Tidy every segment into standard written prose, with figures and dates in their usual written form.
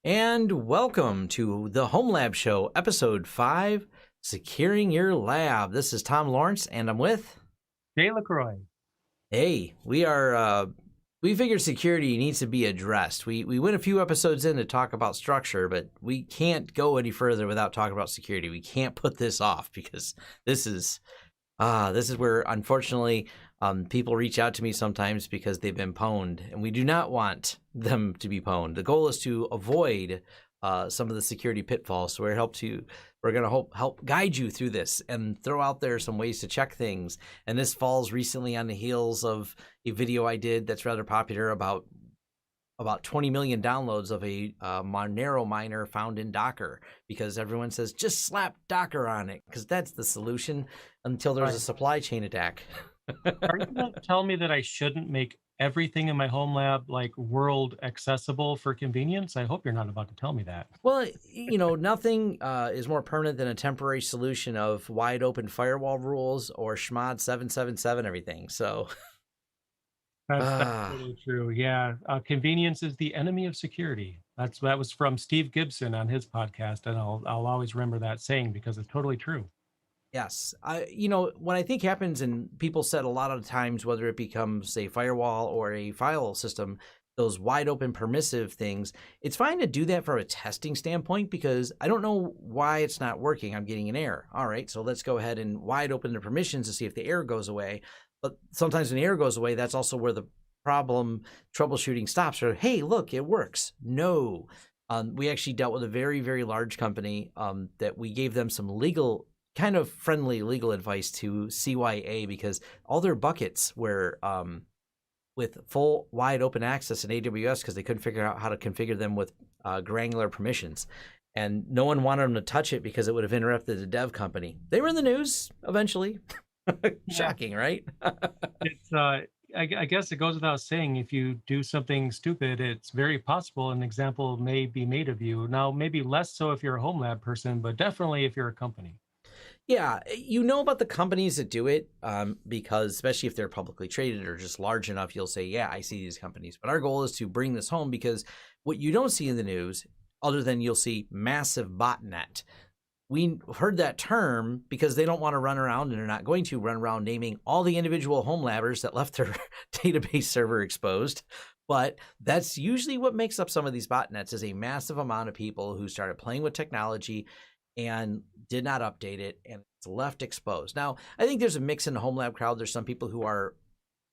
And welcome to the Homelab Show, Episode 5, Securing Your Lab. This is Tom Lawrence, and I'm with... Jay LaCroix. Hey, we figured security needs to be addressed. We went a few episodes in to talk about structure, but we can't go any further without talking about security. We can't put this off because this is where, unfortunately, people reach out to me sometimes because they've been pwned, and we do not want them to be pwned. The goal is to avoid some of the security pitfalls. So we're going to help guide you through this and throw out there some ways to check things. And this falls recently on the heels of a video I did that's rather popular about 20 million downloads of a Monero miner found in Docker, because everyone says just slap Docker on it because that's the solution until there's a supply chain attack. Are you going to tell me that I shouldn't make everything in my home lab like world accessible for convenience? I hope you're not about to tell me that. Well, nothing is more permanent than a temporary solution of wide open firewall rules or Schmod 777 everything. So That's totally true. Yeah, convenience is the enemy of security. That was from Steve Gibson on his podcast, and I'll always remember that saying because it's totally true. yes, what I think happens, and people said a lot of times, whether it becomes a firewall or a file system, those wide open permissive things, it's fine to do that from a testing standpoint because I don't know why it's not working. I'm getting an error. All right, so let's go ahead and wide open the permissions to see if the error goes away. But sometimes when the error goes away, that's also where the problem troubleshooting stops. Or, hey, look, it works. No. We actually dealt with a very, very large company that we gave them some kind of friendly legal advice to CYA because all their buckets were with full wide open access in AWS because they couldn't figure out how to configure them with granular permissions. And no one wanted them to touch it because it would have interrupted the dev company. They were in the news eventually. Shocking, right? It's I guess it goes without saying, if you do something stupid, it's very possible an example may be made of you. Now, maybe less so if you're a home lab person, but definitely if you're a company. Yeah, you know about the companies that do it because especially if they're publicly traded or just large enough, you'll say, yeah, I see these companies. But our goal is to bring this home because what you don't see in the news, other than you'll see massive botnet. We heard that term because they don't want to run around, and they're not going to run around naming all the individual home labbers that left their database server exposed. But that's usually what makes up some of these botnets is a massive amount of people who started playing with technology and did not update it, and it's left exposed. Now, I think there's a mix in the home lab crowd. There's some people who are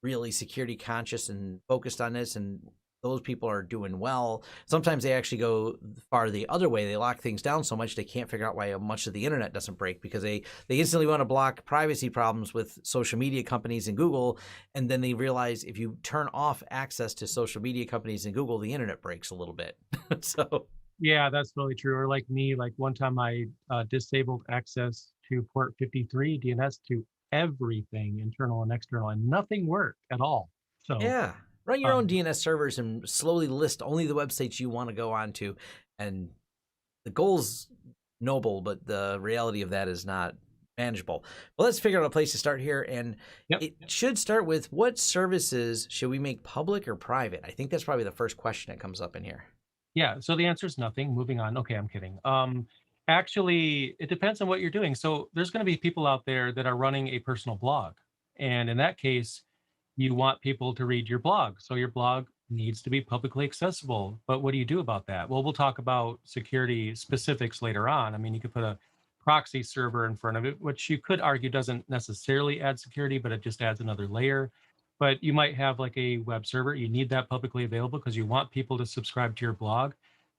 really security conscious and focused on this, and those people are doing well. Sometimes they actually go far the other way. They lock things down so much they can't figure out why much of the internet doesn't break because they instantly want to block privacy problems with social media companies and Google, and then they realize if you turn off access to social media companies and Google, the internet breaks a little bit. So Yeah, that's really true. Or like me, like one time I disabled access to port 53 DNS to everything, internal and external, and nothing worked at all. So yeah, run your own DNS servers and slowly list only the websites you want to go on to. And the goal's noble, but the reality of that is not manageable. Well, let's figure out a place to start here. And it should start with what services should we make public or private? I think that's probably the first question that comes up in here. Yeah, so the answer is nothing. Moving on. Okay, I'm kidding. Actually, it depends on what you're doing. So there's going to be people out there that are running a personal blog. And in that case, you want people to read your blog. So your blog needs to be publicly accessible. But what do you do about that? Well, we'll talk about security specifics later on. I mean, you could put a proxy server in front of it, which you could argue doesn't necessarily add security, but it just adds another layer. But you might have like a web server. You need that publicly available because you want people to subscribe to your blog.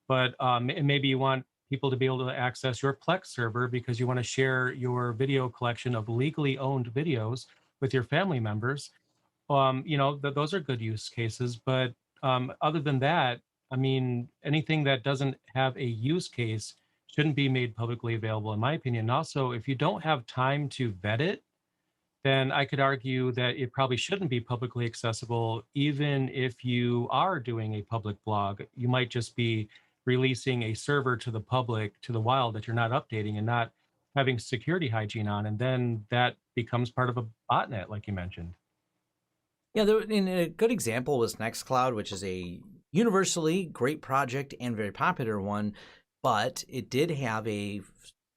But and maybe you want people to be able to access your Plex server because you want to share your video collection of legally owned videos with your family members. Those are good use cases. But other than that, I mean, anything that doesn't have a use case shouldn't be made publicly available, in my opinion. And also, if you don't have time to vet it, then I could argue that it probably shouldn't be publicly accessible. Even if you are doing a public blog, you might just be releasing a server to the public, to the wild, that you're not updating and not having security hygiene on. And then that becomes part of a botnet, like you mentioned. Yeah, and a good example was NextCloud, which is a universally great project and very popular one, but it did have a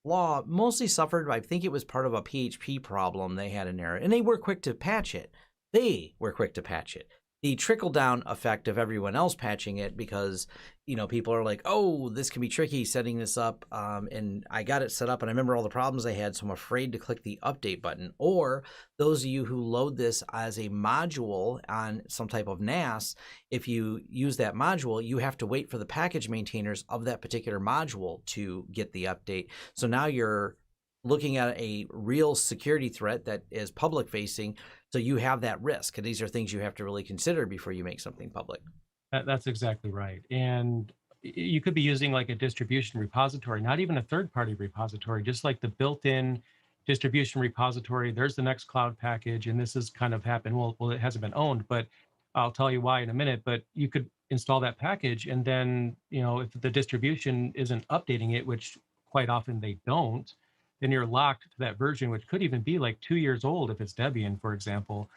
flaw, mostly suffered, I think it was part of a PHP problem they had in there, and they were quick to patch it. They were quick to patch it. The trickle-down effect of everyone else patching it, because people are like, oh, this can be tricky setting this up, and I got it set up and I remember all the problems I had, so I'm afraid to click the update button. Or those of you who load this as a module on some type of NAS, if you use that module, you have to wait for the package maintainers of that particular module to get the update. So now you're looking at a real security threat that is public facing, so you have that risk. And these are things you have to really consider before you make something public. That's exactly right. And you could be using like a distribution repository, not even a third-party repository, just like the built-in distribution repository. There's the NextCloud package, and this has kind of happened. Well, it hasn't been owned, but I'll tell you why in a minute. But you could install that package, and then if the distribution isn't updating it, which quite often they don't, then you're locked to that version, which could even be like 2 years old if it's Debian, for example.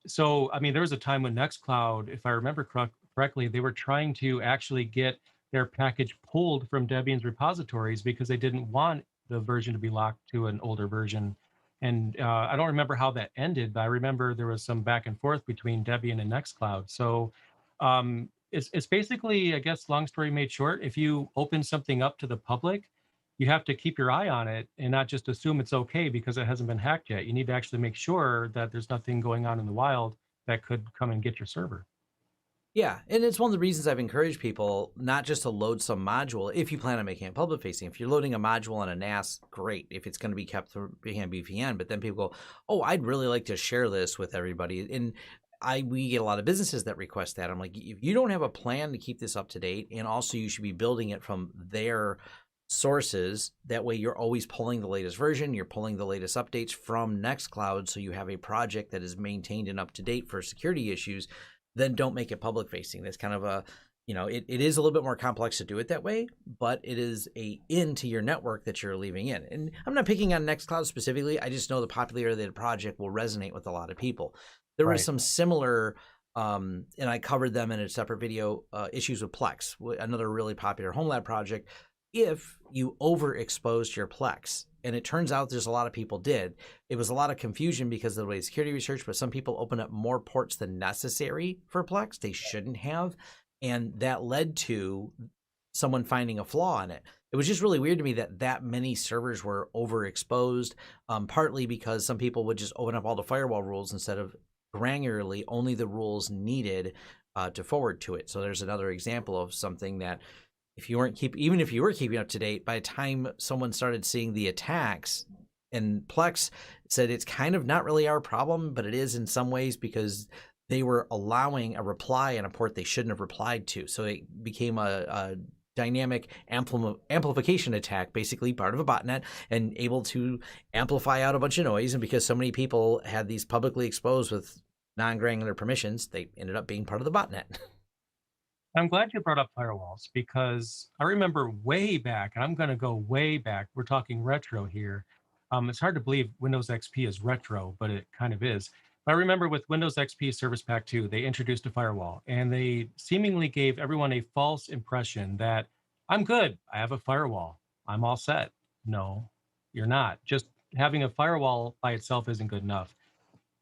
So, I mean, there was a time when NextCloud, if I remember correctly, they were trying to actually get their package pulled from Debian's repositories because they didn't want the version to be locked to an older version. And I don't remember how that ended, but I remember there was some back and forth between Debian and NextCloud. So it's basically, I guess, long story made short, if you open something up to the public, you have to keep your eye on it and not just assume it's okay because it hasn't been hacked yet. You need to actually make sure that there's nothing going on in the wild that could come and get your server. Yeah, and it's one of the reasons I've encouraged people not just to load some module if you plan on making it public facing. If you're loading a module on a NAS, great. If it's going to be kept behind VPN, but then people go, oh, I'd really like to share this with everybody. And we get a lot of businesses that request that. I'm like, if you don't have a plan to keep this up to date, and also you should be building it from their sources, that way you're always pulling the latest version, you're pulling the latest updates from NextCloud, so you have a project that is maintained and up to date for security issues, then don't make it public facing. That's kind of a, it is a little bit more complex to do it that way, but it is into your network that you're leaving in. And I'm not picking on NextCloud specifically, I just know the popularity of the project will resonate with a lot of people. There were some similar and I covered them in a separate video, issues with Plex, another really popular Homelab project. If you overexposed your Plex, and it turns out there's a lot of people did, it was a lot of confusion because of the way security research, but some people opened up more ports than necessary for Plex they shouldn't have, and that led to someone finding a flaw in it. It was just really weird to me that many servers were overexposed, partly because some people would just open up all the firewall rules instead of granularly only the rules needed to forward to it. So there's another example of something that even if you were keeping up to date, by the time someone started seeing the attacks, and Plex said it's kind of not really our problem, but it is in some ways because they were allowing a reply on a port they shouldn't have replied to. So it became a dynamic amplification attack, basically part of a botnet, and able to amplify out a bunch of noise. And because so many people had these publicly exposed with non-granular permissions, they ended up being part of the botnet. I'm glad you brought up firewalls because I remember way back, and I'm going to go way back. We're talking retro here. It's hard to believe Windows XP is retro, but it kind of is. I remember with Windows XP Service Pack 2, they introduced a firewall, and they seemingly gave everyone a false impression that I'm good. I have a firewall. I'm all set. No, you're not. Just having a firewall by itself isn't good enough.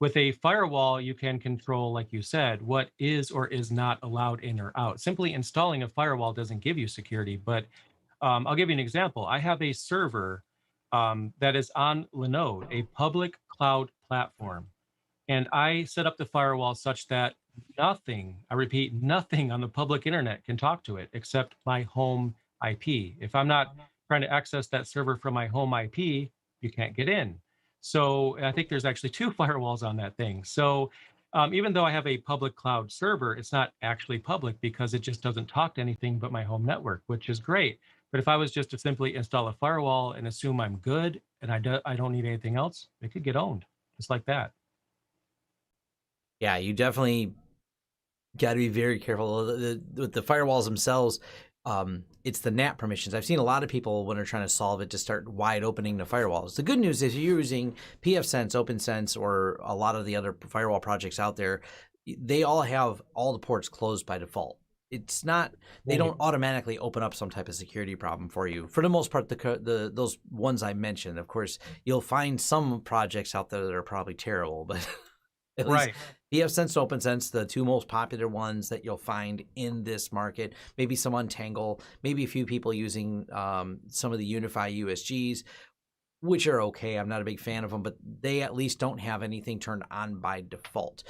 With a firewall, you can control, like you said, what is or is not allowed in or out. Simply installing a firewall doesn't give you security, but I'll give you an example. I have a server that is on Linode, a public cloud platform, and I set up the firewall such that nothing, I repeat, nothing on the public internet can talk to it except my home IP. If I'm not trying to access that server from my home IP, you can't get in. So I think there's actually two firewalls on that thing. So even though I have a public cloud server, it's not actually public because it just doesn't talk to anything but my home network, which is great. But if I was just to simply install a firewall and assume I'm good and I don't need anything else, it could get owned just like that. Yeah, you definitely got to be very careful with the firewalls themselves. it's the NAT permissions. I've seen a lot of people when they're trying to solve it to start wide opening the firewalls. The good news is you're using pfSense, OpenSense, or a lot of the other firewall projects out there. They all have all the ports closed by default. It's not, they don't automatically open up some type of security problem for you. For the most part, those ones I mentioned, of course, you'll find some projects out there that are probably terrible, but at least pfSense, OpenSense, the two most popular ones that you'll find in this market. Maybe some Untangle, maybe a few people using some of the Unify USGs, which are okay. I'm not a big fan of them, but they at least don't have anything turned on by default.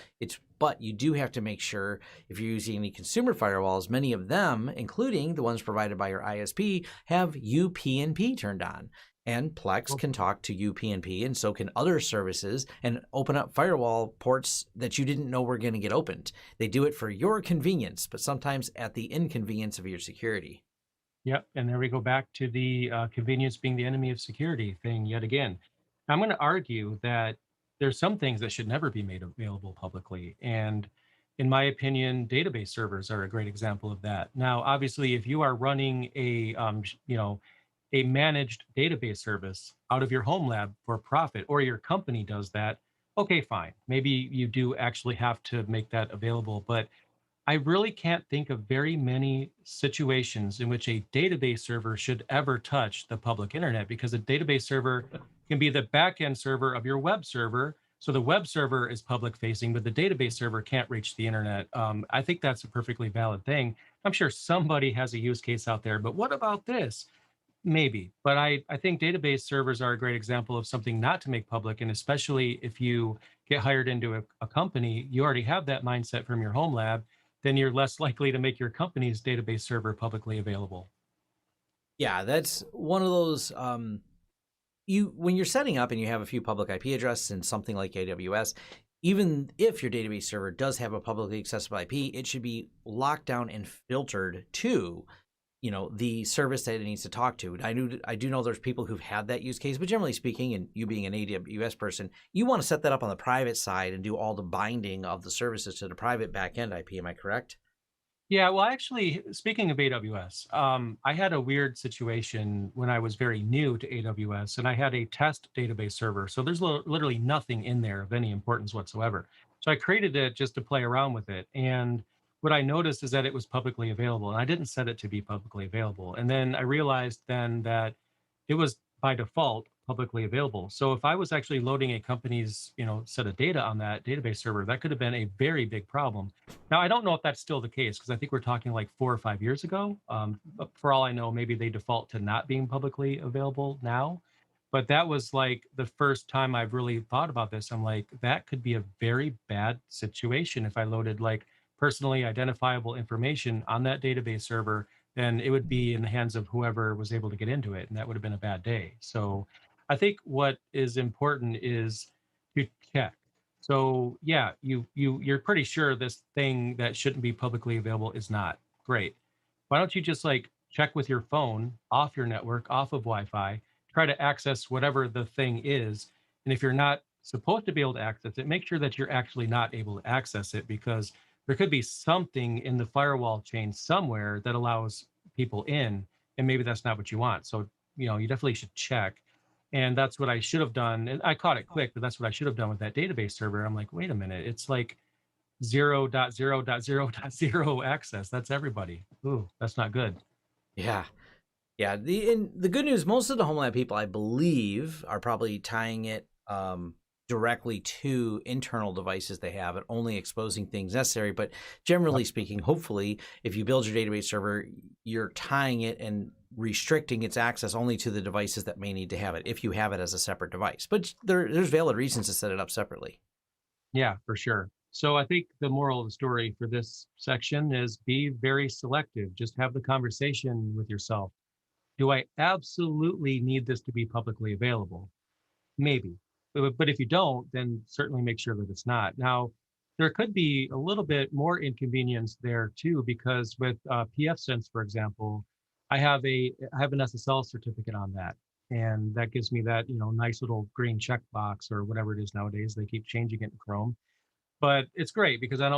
But you do have to make sure if you're using any consumer firewalls, many of them, including the ones provided by your ISP, have UPnP turned on. And Plex can talk to UPnP, and so can other services, and open up firewall ports that you didn't know were going to get opened. They do it for your convenience, but sometimes at the inconvenience of your security. Yep, and there we go back to the convenience being the enemy of security thing yet again. I'm going to argue that there's some things that should never be made available publicly, and in my opinion, database servers are a great example of that. Now, obviously, if you are running a a managed database service out of your Homelab for profit, or your company does that, okay, fine. Maybe you do actually have to make that available, but I really can't think of very many situations in which a database server should ever touch the public internet, because a database server can be the backend server of your web server. So the web server is public facing, but the database server can't reach the internet. I think that's a perfectly valid thing. I'm sure somebody has a use case out there, but what about this? Maybe, but I think database servers are a great example of something not to make public. And especially if you get hired into a company, you already have that mindset from your home lab, then you're less likely to make your company's database server publicly available. Yeah, that's one of those. When you're setting up and you have a few public IP addresses in something like AWS, even if your database server does have a publicly accessible IP, it should be locked down and filtered to the service that it needs to talk to. I do know there's people who've had that use case, but generally speaking, and you being an AWS person, you want to set that up on the private side and do all the binding of the services to the private backend IP. Am I correct? Yeah, well, actually, speaking of AWS, I had a weird situation when I was very new to AWS, and I had a test database server. So there's literally nothing in there of any importance whatsoever. So I created it just to play around with it. And what I noticed is that it was publicly available, and I didn't set it to be publicly available. And then I realized then that it was by default publicly available. So if I was actually loading a company's, set of data on that database server, that could have been a very big problem. Now, I don't know if that's still the case, because I think we're talking like 4 or 5 years ago. But for all I know, maybe they default to not being publicly available now. But that was like the first time I've really thought about this. I'm like, that could be a very bad situation if I loaded like personally identifiable information on that database server. Then it would be in the hands of whoever was able to get into it, and that would have been a bad day. So I think what is important is to check. So yeah, you're pretty sure this thing that shouldn't be publicly available is not. Great. Why don't you just like check with your phone off your network, off of Wi-Fi, try to access whatever the thing is. And if you're not supposed to be able to access it, make sure that you're actually not able to access it, because there could be something in the firewall chain somewhere that allows people in, and maybe that's not what you want. So, you definitely should check. And that's what I should have done. And I caught it quick, but that's what I should have done with that database server. I'm like, wait a minute, it's like 0.0.0.0 access. That's everybody. Ooh, that's not good. Yeah. Yeah. The good news, most of the HomeLab people, I believe, are probably tying it directly to internal devices they have and only exposing things necessary. But generally speaking, hopefully, if you build your database server, you're tying it and restricting its access only to the devices that may need to have it, if you have it as a separate device. But there's valid reasons to set it up separately. Yeah, for sure. So I think the moral of the story for this section is be very selective. Just have the conversation with yourself. Do I absolutely need this to be publicly available? Maybe. But if you don't, then certainly make sure that it's not. Now, there could be a little bit more inconvenience there too, because with pfSense, for example, I have an SSL certificate on that, and that gives me that nice little green checkbox or whatever it is nowadays. They keep changing it in Chrome, but it's great because I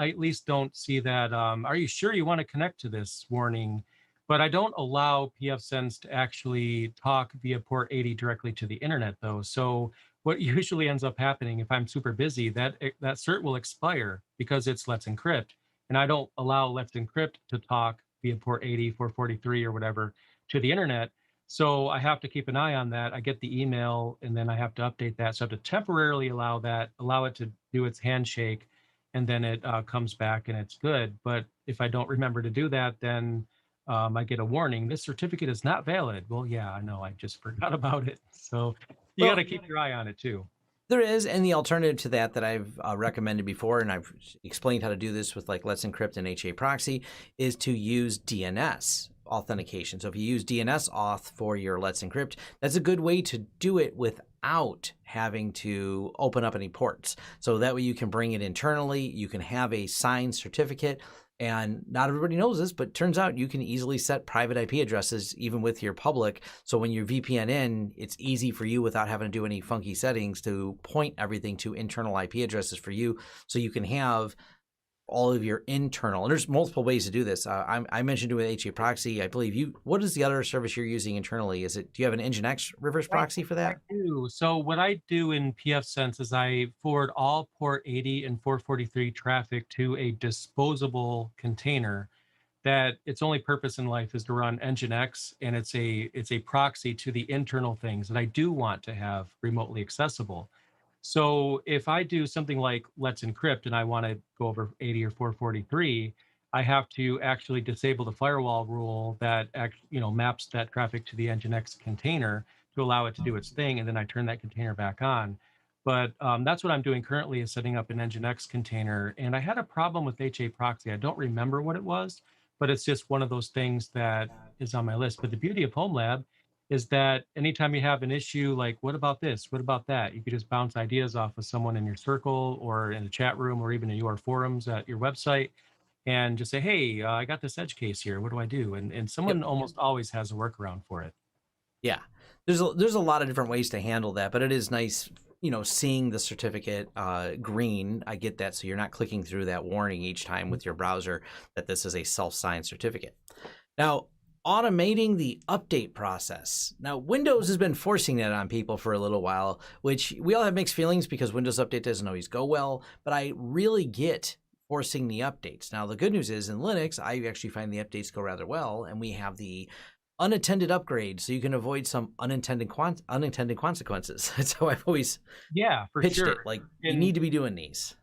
at least don't see that. Are you sure you want to connect to this warning? But I don't allow pfSense to actually talk via port 80 directly to the internet, though. So what usually ends up happening if I'm super busy, that cert will expire because it's Let's Encrypt, and I don't allow Let's Encrypt to talk via port 80, 443, or whatever to the internet. So I have to keep an eye on that. I get the email, and then I have to update that. So I have to temporarily allow it to do its handshake, and then it comes back and it's good. But if I don't remember to do that, then I get a warning. This certificate is not valid. Well, yeah, I know. I just forgot about it. So you got Well, to keep your eye on it too. there is, and the alternative to that I've recommended before, and I've explained how to do this with like Let's Encrypt and HA Proxy, is to use DNS authentication. So if you use DNS auth for your Let's Encrypt, that's a good way to do it without having to open up any ports. So that way you can bring it internally, you can have a signed certificate. And not everybody knows this, but turns out you can easily set private IP addresses even with your public. So when you VPN in, it's easy for you without having to do any funky settings to point everything to internal IP addresses for you. So you can have all of your internal, and there's multiple ways to do this. I mentioned doing HA proxy. I believe you, what is the other service you're using internally? Do you have an Nginx reverse proxy for that? I do. So what I do in pfSense is I forward all port 80 and 443 traffic to a disposable container that its only purpose in life is to run Nginx, and it's a proxy to the internal things that I do want to have remotely accessible. So if I do something like Let's Encrypt and I want to go over 80 or 443, I have to actually disable the firewall rule that maps that traffic to the Nginx container to allow it to do its thing, and then I turn that container back on. But that's what I'm doing currently, is setting up an Nginx container. And I had a problem with HA proxy. I don't remember what it was, but it's just one of those things that is on my list. But the beauty of Homelab is that anytime you have an issue, like, what about this? What about that? You could just bounce ideas off of someone in your circle or in a chat room or even in your forums at your website, and just say, hey, I got this edge case here. What do I do? And Yep. someone almost always has a workaround for it. Yeah. There's a lot of different ways to handle that, but it is nice, seeing the certificate green. I get that. So you're not clicking through that warning each time with your browser that this is a self-signed certificate. Now, automating the update process. Now, Windows has been forcing that on people for a little while, which we all have mixed feelings because Windows Update doesn't always go well, but I really get forcing the updates. Now, the good news is in Linux, I actually find the updates go rather well, and we have the unattended upgrades, so you can avoid some unintended consequences. That's how I've always For pitched sure. it. Like, you need to be doing these.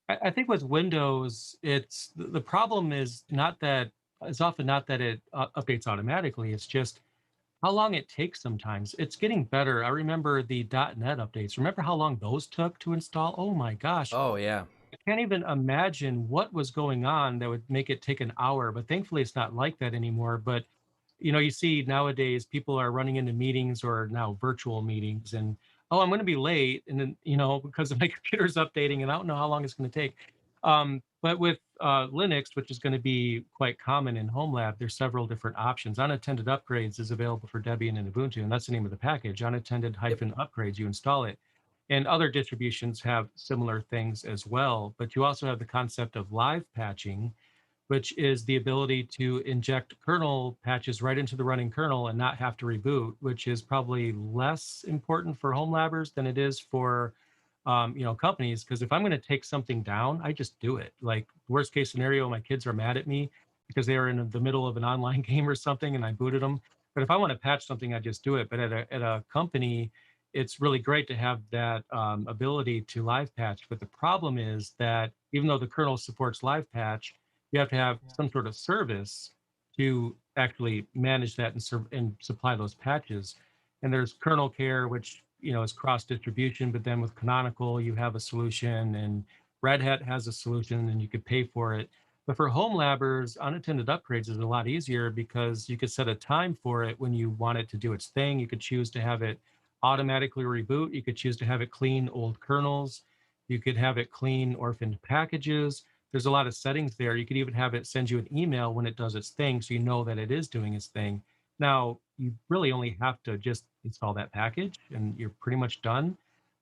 I think with Windows, it's the problem is not that it's often not that it updates automatically. It's just how long it takes sometimes. It's getting better. I remember the .NET updates. Remember how long those took to install? Oh my gosh. Oh, yeah. I can't even imagine what was going on that would make it take an hour, but thankfully it's not like that anymore. But you see nowadays people are running into meetings or now virtual meetings, and oh, I'm going to be late, and then because my computer's updating, and I don't know how long it's going to take. But with Linux, which is going to be quite common in Homelab, there's several different options. Unattended Upgrades is available for Debian and Ubuntu, and that's the name of the package. Unattended-upgrades, you install it. And other distributions have similar things as well. But you also have the concept of live patching, which is the ability to inject kernel patches right into the running kernel and not have to reboot, which is probably less important for home labbers than it is for companies. Because if I'm going to take something down, I just do it. Like, worst case scenario, my kids are mad at me because they were in the middle of an online game or something and I booted them. But if I want to patch something, I just do it. But at a company, it's really great to have that ability to live patch. But the problem is that even though the kernel supports live patch, you have to have some sort of service to actually manage that and supply those patches. And there's kernel care, which is cross distribution, but then with Canonical, you have a solution, and Red Hat has a solution, and you could pay for it. But for home labbers, unattended upgrades is a lot easier because you could set a time for it when you want it to do its thing. You could choose to have it automatically reboot. You could choose to have it clean old kernels. You could have it clean orphaned packages. There's a lot of settings there. You could even have it send you an email when it does its thing, so you know that it is doing its thing. Now, you really only have to just install that package and you're pretty much done.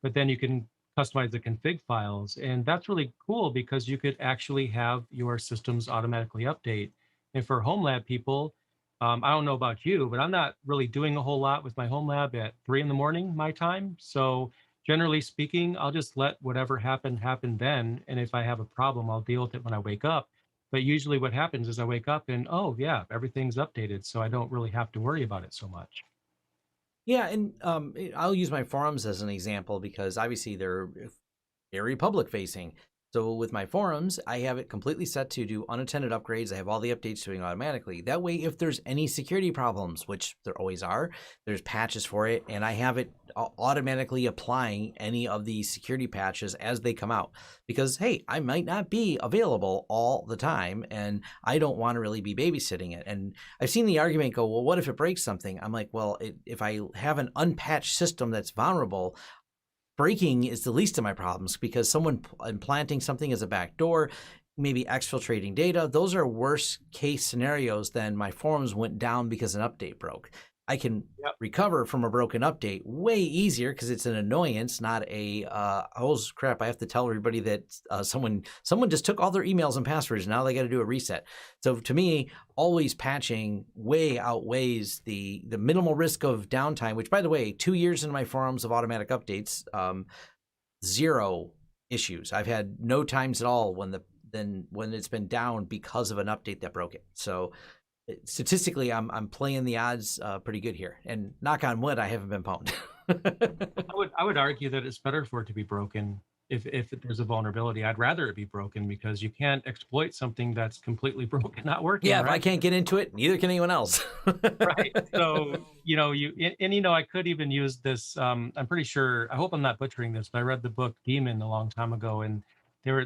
But then you can customize the config files. And that's really cool because you could actually have your systems automatically update. And for home lab people, I don't know about you, but I'm not really doing a whole lot with my home lab at 3 in the morning, my time. So generally speaking, I'll just let whatever happen then. And if I have a problem, I'll deal with it when I wake up. But usually what happens is I wake up and, oh, yeah, everything's updated. So I don't really have to worry about it so much. Yeah, and I'll use my forums as an example because obviously they're very public facing. So with my forums, I have it completely set to do unattended upgrades. I have all the updates doing automatically. That way, if there's any security problems, which there always are, there's patches for it, and I have it automatically applying any of the security patches as they come out. Because, hey, I might not be available all the time, and I don't want to really be babysitting it. And I've seen the argument go, well, what if it breaks something? I'm like, well, if I have an unpatched system that's vulnerable, breaking is the least of my problems because someone implanting something as a backdoor, maybe exfiltrating data, those are worse case scenarios than my forums went down because an update broke. I can recover from a broken update way easier because it's an annoyance, not a, oh crap, I have to tell everybody that someone just took all their emails and passwords. Now they got to do a reset. So to me, always patching way outweighs the minimal risk of downtime, which by the way, 2 years in my forums of automatic updates, 0 issues. I've had no times at all when it's been down because of an update that broke it. So statistically, I'm playing the odds pretty good here, and knock on wood, I haven't been pwned. I would argue that it's better for it to be broken if there's a vulnerability. I'd rather it be broken because you can't exploit something that's completely broken, not working. Yeah, right? If I can't get into it, neither can anyone else. Right. So I could even use this. I'm pretty sure. I hope I'm not butchering this, but I read the book Demon a long time ago, and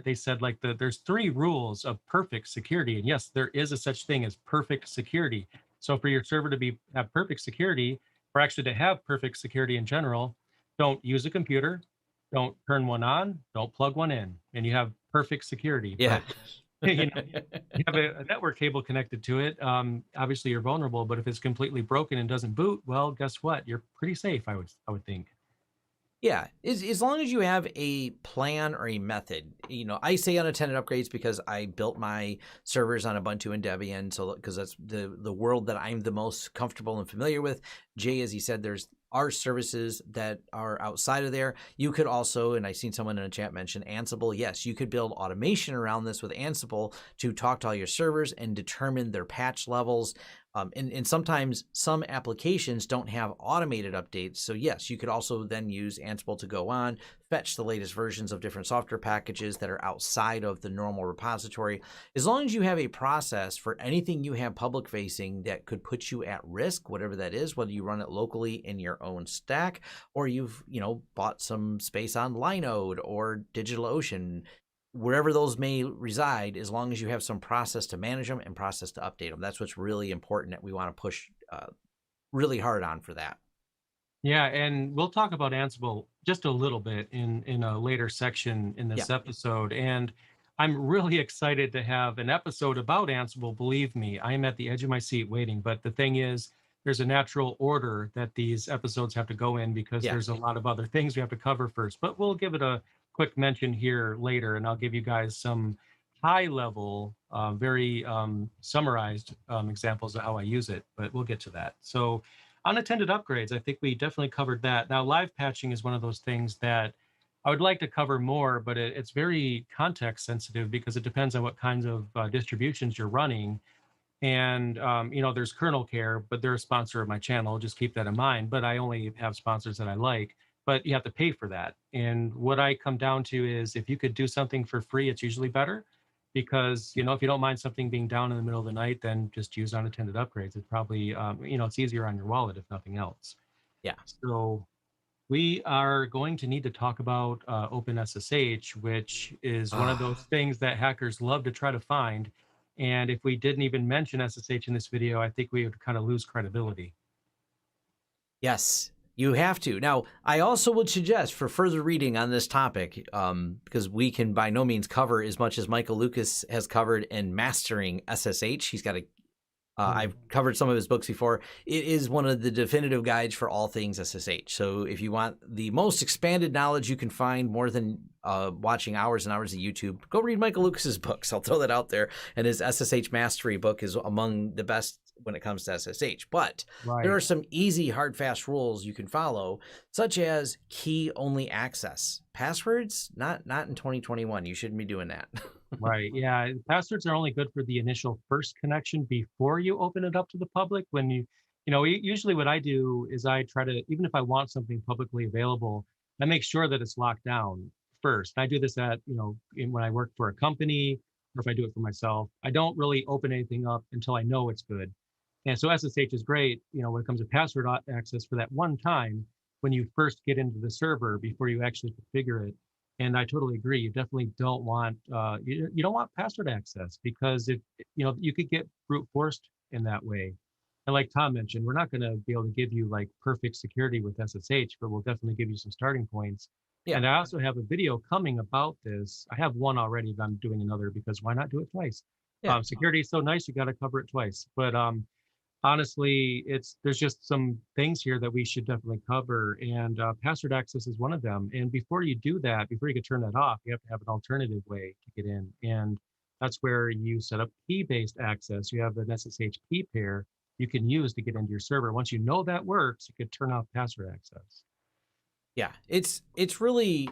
they said like there's 3 rules of perfect security, and yes, there is a such thing as perfect security. So for your server to have perfect security, or actually to have perfect security in general, don't use a computer, don't turn one on, don't plug one in, and you have perfect security. Yeah. But you have a network cable connected to it. Obviously, you're vulnerable, but if it's completely broken and doesn't boot, well, guess what? You're pretty safe, I would think. Yeah, as long as you have a plan or a method. I say unattended upgrades because I built my servers on Ubuntu and Debian, so because that's the world that I'm the most comfortable and familiar with. Jay, as he said, there's are services that are outside of there. You could also, and I've seen someone in the chat mention Ansible. Yes, you could build automation around this with Ansible to talk to all your servers and determine their patch levels. And sometimes some applications don't have automated updates. So yes, you could also then use Ansible to go on, fetch the latest versions of different software packages that are outside of the normal repository. As long as you have a process for anything you have public facing that could put you at risk, whatever that is, whether you run it locally in your own stack or you've, bought some space on Linode or DigitalOcean, wherever those may reside, as long as you have some process to manage them and process to update them. That's what's really important that we want to push really hard on for that. Yeah, and we'll talk about Ansible just a little bit in a later section in this episode. And I'm really excited to have an episode about Ansible. Believe me, I am at the edge of my seat waiting. But the thing is, there's a natural order that these episodes have to go in because there's a lot of other things we have to cover first. But we'll give it a quick mention here later, and I'll give you guys some high-level, very summarized examples of how I use it. But we'll get to that. So unattended upgrades, I think we definitely covered that. Now, live patching is one of those things that I would like to cover more, but it's very context sensitive because it depends on what kinds of distributions you're running. And, there's kernel care, but they're a sponsor of my channel. Just keep that in mind. But I only have sponsors that I like, but you have to pay for that. And what I come down to is if you could do something for free, it's usually better because, if you don't mind something being down in the middle of the night, then just use unattended upgrades. It's probably, it's easier on your wallet, if nothing else. Yeah. So we are going to need to talk about OpenSSH, which is one of those things that hackers love to try to find. And if we didn't even mention SSH in this video, I think we would kind of lose credibility. Yes, you have to. Now, I also would suggest for further reading on this topic, because we can by no means cover as much as Michael Lucas has covered in mastering SSH. He's got I've covered some of his books before. It is one of the definitive guides for all things SSH. So if you want the most expanded knowledge you can find, more than watching hours and hours of YouTube, go read Michael Lucas's books. I'll throw that out there. And his SSH Mastery book is among the best when it comes to SSH. But Right. there are some easy, hard, fast rules you can follow, such as key-only access. Passwords, not in 2021. You shouldn't be doing that. Right. Yeah. Passwords are only good for the initial first connection before you open it up to the public. When usually what I do is I try to, even if I want something publicly available, I make sure that it's locked down first. I do this when I work for a company or if I do it for myself. I don't really open anything up until I know it's good. And so SSH is great, when it comes to password access for that one time when you first get into the server before you actually configure it. And I totally agree. You definitely don't want you don't want password access because if you could get brute forced in that way. And like Tom mentioned, we're not going to be able to give you like perfect security with SSH, but we'll definitely give you some starting points. Yeah. And I also have a video coming about this. I have one already, but I'm doing another because why not do it twice? Yeah. Security is so nice, you got to cover it twice. But honestly, there's just some things here that we should definitely cover, and password access is one of them. And before you do that, before you can turn that off, you have to have an alternative way to get in, and that's where you set up key-based access. You have an SSH key pair you can use to get into your server. Once you know that works, you can turn off password access. Yeah, it's really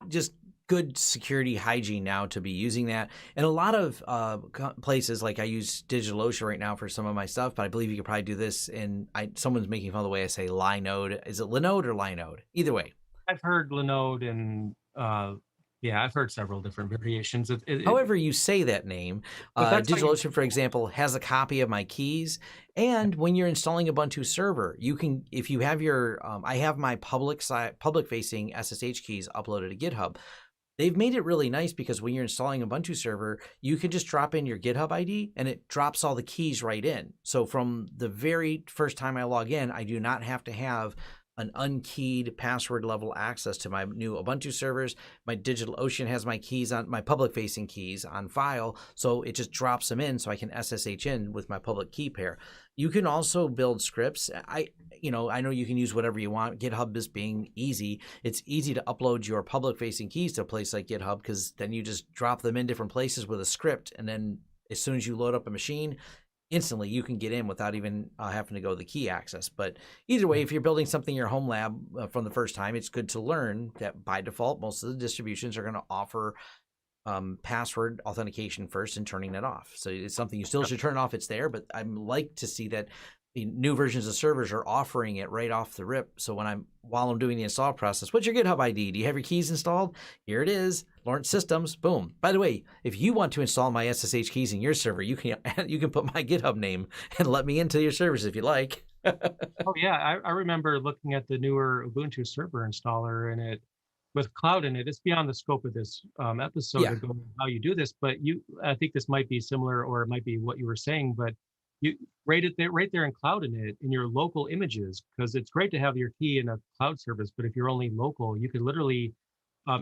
just good security hygiene now to be using that. And a lot of places, like I use DigitalOcean right now for some of my stuff, but I believe you could probably do this. And someone's making fun of the way I say Linode. Is it Linode or Linode? Either way. I've heard Linode and yeah, I've heard several different variations. However you say that name, DigitalOcean, for example, has a copy of my keys. And when you're installing a Ubuntu server, you can, if you have your, I have my public-facing SSH keys uploaded to GitHub. They've made it really nice because when you're installing a Ubuntu server, you can just drop in your GitHub ID and it drops all the keys right in. So from the very first time I log in, I do not have to have an unkeyed password level access to my new Ubuntu servers. My DigitalOcean has my keys on my public facing keys on file. So it just drops them in so I can SSH in with my public key pair. You can also build scripts. I know you can use whatever you want. GitHub is being easy. It's easy to upload your public facing keys to a place like GitHub because then you just drop them in different places with a script. And then as soon as you load up a machine, instantly you can get in without even having to go the key access. But either way, if you're building something in your Homelab from the first time, it's good to learn that by default, most of the distributions are going to offer password authentication first and turning that off. So it's something you still should turn off. It's there, but I'd like to see that the new versions of servers are offering it right off the rip. So while I'm doing the install process, what's your GitHub ID? Do you have your keys installed? Here it is, Lawrence Systems, boom. By the way, if you want to install my SSH keys in your server, you can put my GitHub name and let me into your servers if you like. Oh yeah, I remember looking at the newer Ubuntu server installer and it with cloud in it. It's beyond the scope of this episode to go into how you do this, but I think this might be similar, or it might be what you were saying, but you right there in cloud in it in your local images, because it's great to have your key in a cloud service, but if you're only local, you could literally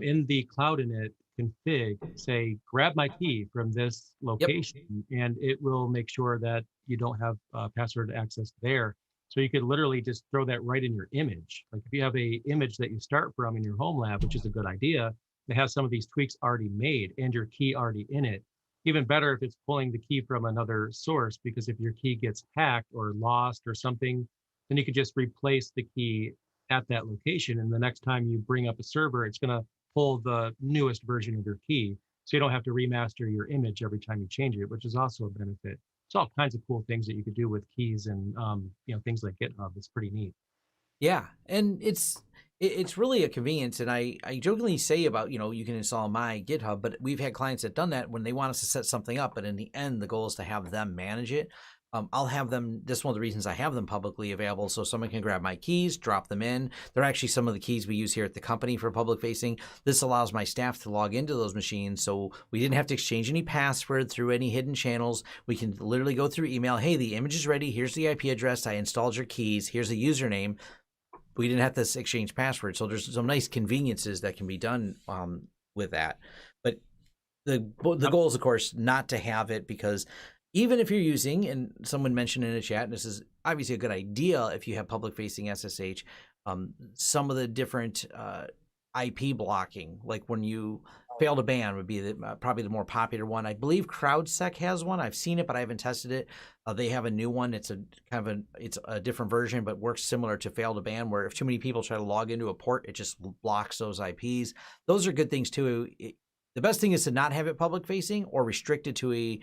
in the cloud in it config say grab my key from this location, and it will make sure that you don't have password access there. So you could literally just throw that right in your image. Like if you have a image that you start from in your Homelab, which is a good idea, that has some of these tweaks already made and your key already in it. Even better if it's pulling the key from another source, because if your key gets hacked or lost or something, then you could just replace the key at that location. And the next time you bring up a server, it's going to pull the newest version of your key. So you don't have to remaster your image every time you change it, which is also a benefit. It's all kinds of cool things that you could do with keys and things like GitHub. It's pretty neat. Yeah, and it's really a convenience. And I jokingly say about, you can install my GitHub, but we've had clients that done that when they want us to set something up. But in the end, the goal is to have them manage it. I'll have them, this is one of the reasons I have them publicly available, so someone can grab my keys, drop them in. They're actually some of the keys we use here at the company for public facing. This allows my staff to log into those machines, so we didn't have to exchange any password through any hidden channels. We can literally go through email. Hey, the image is ready. Here's the IP address. I installed your keys. Here's the username. We didn't have to exchange passwords. So there's some nice conveniences that can be done with that. But the goal is, of course, not to have it, because even if you're using, and someone mentioned in the chat, and this is obviously a good idea if you have public-facing SSH, some of the different IP blocking, like when you fail to ban would be probably the more popular one. I believe CrowdSec has one. I've seen it, but I haven't tested it. They have a new one. It's a kind of it's a different version, but works similar to fail to ban, where if too many people try to log into a port, it just blocks those IPs. Those are good things too. The best thing is to not have it public facing or restrict it to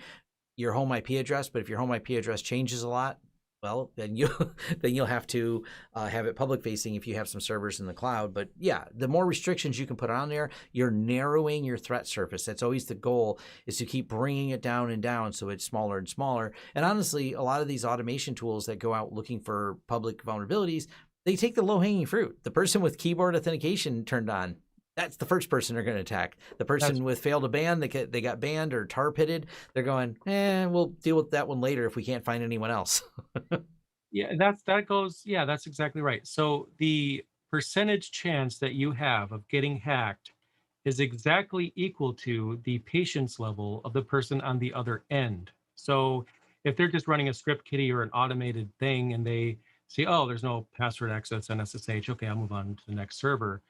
your home IP address. But if your home IP address changes a lot, well, then you'll have to have it public facing if you have some servers in the cloud. But yeah, the more restrictions you can put on there, you're narrowing your threat surface. That's always the goal, is to keep bringing it down and down so it's smaller and smaller. And honestly, a lot of these automation tools that go out looking for public vulnerabilities, they take the low-hanging fruit. The person with keyboard authentication turned on, that's the first person they're going to attack. The person with failed to ban, they got banned or tar pitted, they're going, we'll deal with that one later if we can't find anyone else. Yeah, that's exactly right. So the percentage chance that you have of getting hacked is exactly equal to the patience level of the person on the other end. So if they're just running a script kiddie or an automated thing and they see, oh, there's no password access on SSH, okay, I'll move on to the next server.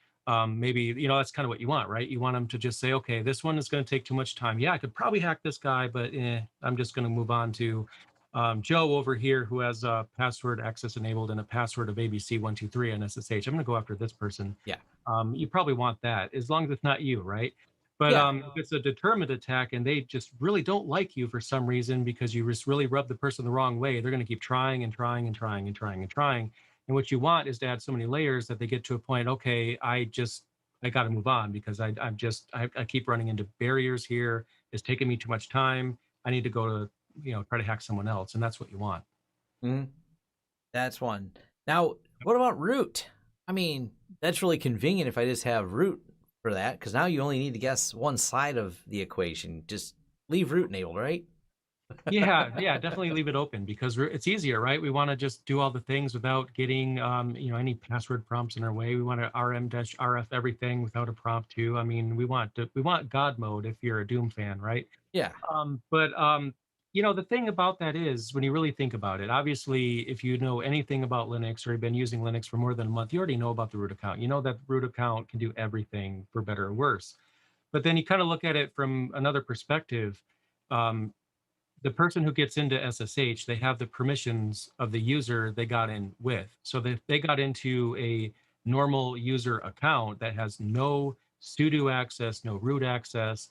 Maybe, that's kind of what you want, right? You want them to just say, okay, this one is going to take too much time. Yeah, I could probably hack this guy, but I'm just going to move on to Joe over here who has a password access enabled and a password of ABC123 on SSH. I'm going to go after this person. Yeah. You probably want that, as long as it's not you, right? But if it's a determined attack and they just really don't like you for some reason because you just really rub the person the wrong way, they're going to keep trying and trying and trying and trying and trying. And what you want is to add so many layers that they get to a point, okay, I got to move on because I keep running into barriers here. It's taking me too much time. I need to go to, try to hack someone else. And that's what you want. Mm-hmm. That's one. Now, what about root? I mean, that's really convenient if I just have root for that, because now you only need to guess one side of the equation. Just leave root enabled, right? Yeah, definitely leave it open because it's easier, right? We want to just do all the things without getting, any password prompts in our way. We want to rm-rf everything without a prompt too. I mean, we want God mode if you're a Doom fan, right? Yeah. The thing about that is, when you really think about it, obviously, if you know anything about Linux or you've been using Linux for more than a month, you already know about the root account. You know that root account can do everything, for better or worse. But then you kind of look at it from another perspective. The person who gets into SSH, they have the permissions of the user they got in with. So they got into a normal user account that has no sudo access, no root access.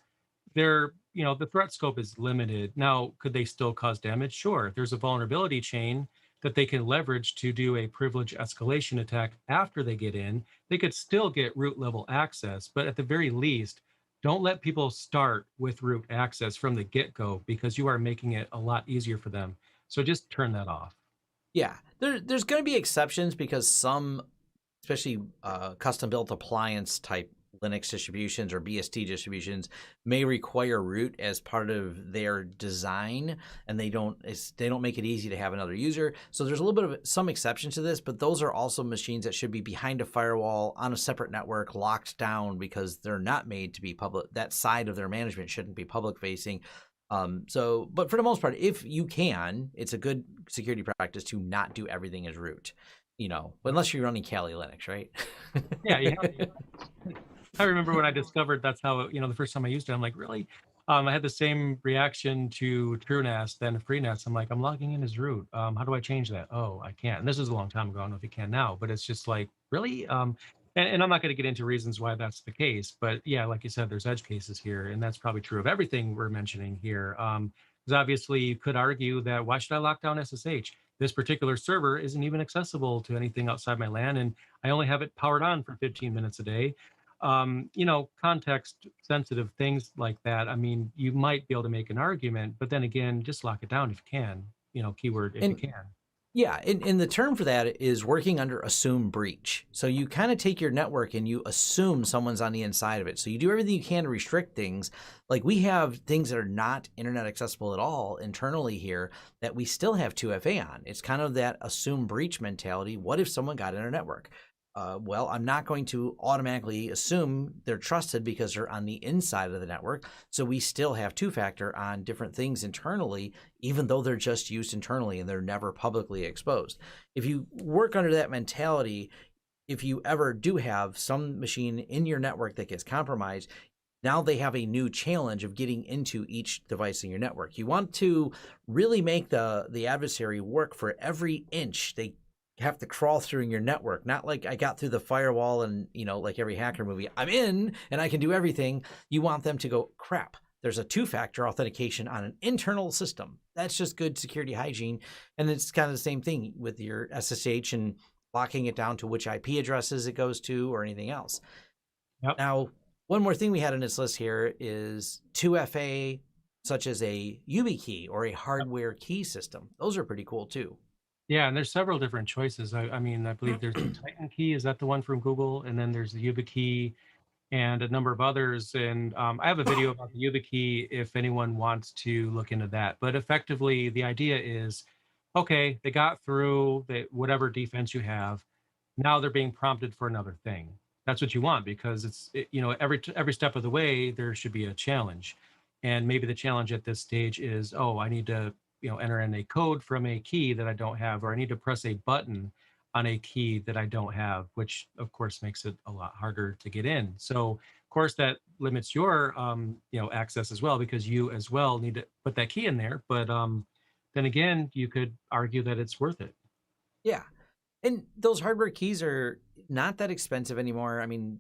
The threat scope is limited. Now, could they still cause damage? Sure. There's a vulnerability chain that they can leverage to do a privilege escalation attack after they get in. They could still get root level access, but at the very least, don't let people start with root access from the get-go, because you are making it a lot easier for them. So just turn that off. Yeah, there's going to be exceptions, because some, especially custom-built appliance type Linux distributions or BSD distributions, may require root as part of their design, and they don't make it easy to have another user. So there's a little bit of some exceptions to this, but those are also machines that should be behind a firewall on a separate network, locked down, because they're not made to be public. That side of their management shouldn't be public facing. But for the most part, if you can, it's a good security practice to not do everything as root, unless you're running Kali Linux, right? Yeah. I remember when I discovered that's how, the first time I used it, I'm like, really? I had the same reaction to TrueNAS, then FreeNAS. I'm like, I'm logging in as root. How do I change that? Oh, I can't. And this is a long time ago. I don't know if you can now, but it's just like, really? And I'm not going to get into reasons why that's the case. But yeah, like you said, there's edge cases here. And that's probably true of everything we're mentioning here. Because obviously you could argue that, why should I lock down SSH? This particular server isn't even accessible to anything outside my LAN, and I only have it powered on for 15 minutes a day. Context sensitive things like that. I mean, you might be able to make an argument, but then again, just lock it down if you can, keyword if you can. Yeah, and the term for that is working under assume breach. So you kind of take your network and you assume someone's on the inside of it. So you do everything you can to restrict things. Like, we have things that are not internet accessible at all internally here that we still have 2FA on. It's kind of that assume breach mentality. What if someone got in our network? Well, I'm not going to automatically assume they're trusted because they're on the inside of the network. So we still have two-factor on different things internally, even though they're just used internally and they're never publicly exposed. If you work under that mentality, if you ever do have some machine in your network that gets compromised, now they have a new challenge of getting into each device in your network. You want to really make the adversary work for every inch they have to crawl through in your network. Not like I got through the firewall and, like every hacker movie, I'm in and I can do everything. You want them to go, crap, there's a two-factor authentication on an internal system. That's just good security hygiene. And it's kind of the same thing with your SSH and locking it down to which IP addresses it goes to or anything else. Yep. Now, one more thing we had on this list here is 2FA, such as a YubiKey or a hardware key system. Those are pretty cool too. Yeah, and there's several different choices. I mean, I believe there's the Titan key. Is that the one from Google? And then there's the YubiKey and a number of others. And I have a video about the YubiKey if anyone wants to look into that. But effectively, the idea is, okay, they got through whatever defense you have. Now they're being prompted for another thing. That's what you want, because every step of the way there should be a challenge, and maybe the challenge at this stage is, oh, I need to enter in a code from a key that I don't have, or I need to press a button on a key that I don't have, which of course makes it a lot harder to get in. So of course that limits your access as well, because you as well need to put that key in there. But then again, you could argue that it's worth it. Yeah. And those hardware keys are not that expensive anymore. I mean,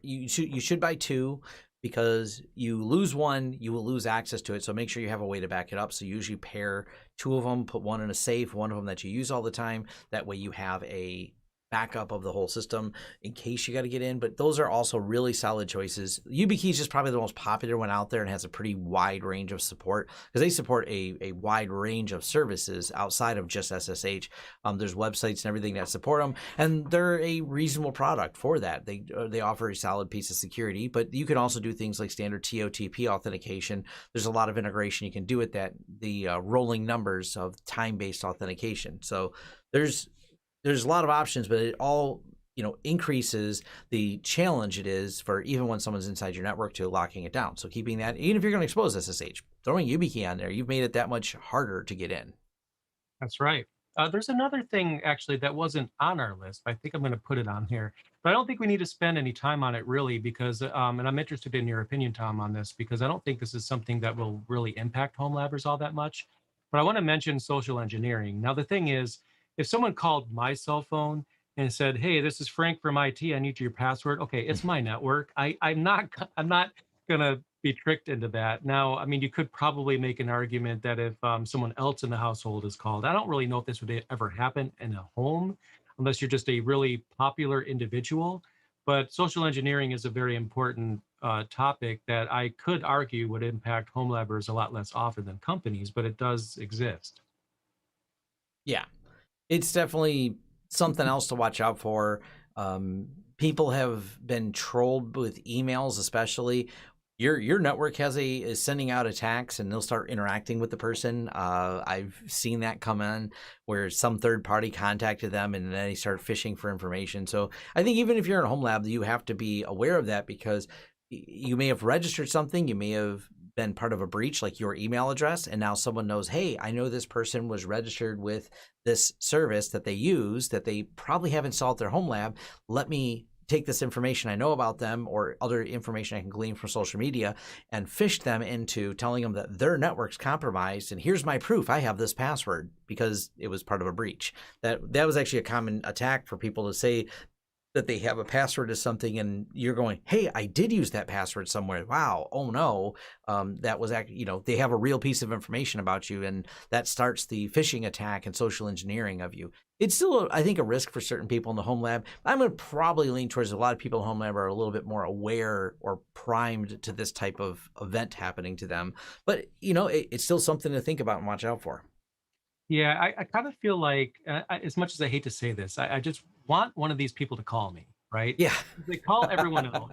you should buy two, because you lose one, you will lose access to it. So make sure you have a way to back it up. So you usually pair two of them, put one in a safe, one of them that you use all the time. That way you have a backup of the whole system in case you got to get in. But those are also really solid choices. YubiKey is just probably the most popular one out there and has a pretty wide range of support, because they support a wide range of services outside of just SSH. There's websites and everything that support them, and they're a reasonable product for that. They offer a solid piece of security, but you can also do things like standard TOTP authentication. There's a lot of integration you can do with that, the rolling numbers of time-based authentication. So there's a lot of options, but it all increases the challenge it is for even when someone's inside your network to locking it down. So keeping that, even if you're going to expose SSH, throwing YubiKey on there, you've made it that much harder to get in. That's right. There's another thing actually that wasn't on our list. I think I'm going to put it on here, but I don't think we need to spend any time on it really, because, and I'm interested in your opinion, Tom, on this, because I don't think this is something that will really impact Homelabbers all that much. But I want to mention social engineering. Now, the thing is, if someone called my cell phone and said, "Hey, this is Frank from IT. I need your password." Okay, it's my network. I'm not gonna be tricked into that. Now, I mean, you could probably make an argument that if someone else in the household is called, I don't really know if this would ever happen in a home, unless you're just a really popular individual. But social engineering is a very important topic that I could argue would impact Homelabbers a lot less often than companies, but it does exist. Yeah. It's definitely something else to watch out for. People have been trolled with emails, especially. Your network is sending out attacks, and they'll start interacting with the person. I've seen that come in where some third party contacted them, and then they start phishing for information. So I think even if you're in Homelab, you have to be aware of that, because you may have registered something, you may have been part of a breach, like your email address, and now someone knows, hey, I know this person was registered with this service that they use that they probably have installed their Homelab. Let me take this information I know about them, or other information I can glean from social media, and phish them into telling them that their network's compromised, and here's my proof, I have this password, because it was part of a breach. That was actually a common attack for people to say that they have a password to something, and you're going, hey, I did use that password somewhere. Wow. Oh no. That was actually, they have a real piece of information about you, and that starts the phishing attack and social engineering of you. It's still, I think, a risk for certain people in the Homelab. I'm going to probably lean towards a lot of people in Homelab are a little bit more aware or primed to this type of event happening to them. But, it's still something to think about and watch out for. Yeah, I kind of feel like, as much as I hate to say this, I just want one of these people to call me, right? Yeah. They call everyone else,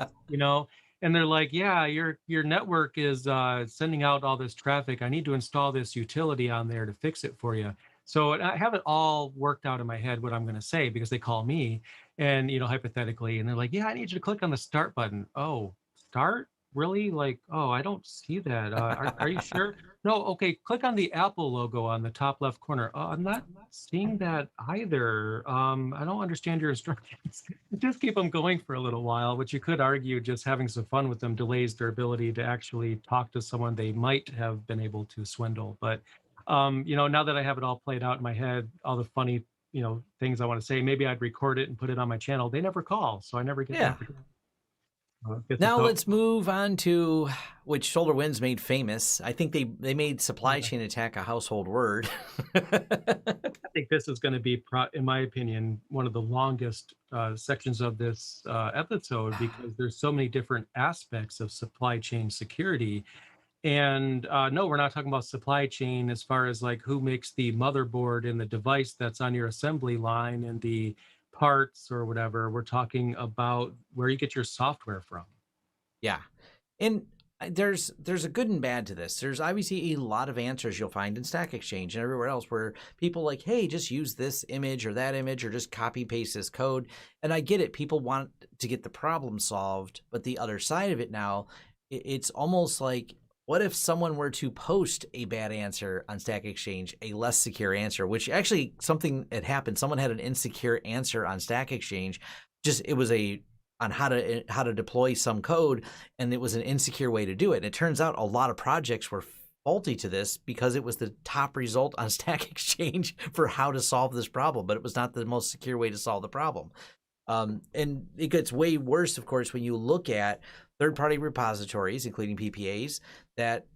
and they're like, yeah, your network is sending out all this traffic. I need to install this utility on there to fix it for you. So I have it all worked out in my head what I'm going to say, because they call me and, hypothetically, and they're like, yeah, I need you to click on the start button. Oh, start? really? Like, oh, I don't see that. Are you sure? No, okay, click on the Apple logo on the top left corner. Oh, I'm not seeing that either. I don't understand your instructions. Just keep them going for a little while, which you could argue just having some fun with them delays their ability to actually talk to someone they might have been able to swindle. But now that I have it all played out in my head, all the funny, things I want to say, maybe I'd record it and put it on my channel. They never call, so I never get Yeah. that. Get the Now code. let's move on to which SolarWinds made famous. I think they made supply chain attack a household word. I think this is going to be, in my opinion, one of the longest sections of this episode because there's so many different aspects of supply chain security. And no, we're not talking about supply chain as far as like who makes the motherboard and the device that's on your assembly line and the parts or whatever. We're talking about where you get your software from. Yeah. And there's a good and bad to this. There's obviously a lot of answers you'll find in Stack Exchange and everywhere else where people like, hey, just use this image or that image or just copy paste this code. And I get it. People want to get the problem solved. But the other side of it now, it's almost like, what if someone were to post a bad answer on Stack Exchange, a less secure answer, which actually something had happened. Someone had an insecure answer on Stack Exchange. It was on how to deploy some code, and it was an insecure way to do it. And it turns out a lot of projects were faulty to this because it was the top result on Stack Exchange for how to solve this problem, but it was not the most secure way to solve the problem. And it gets way worse, of course, when you look at third-party repositories, including PPAs, that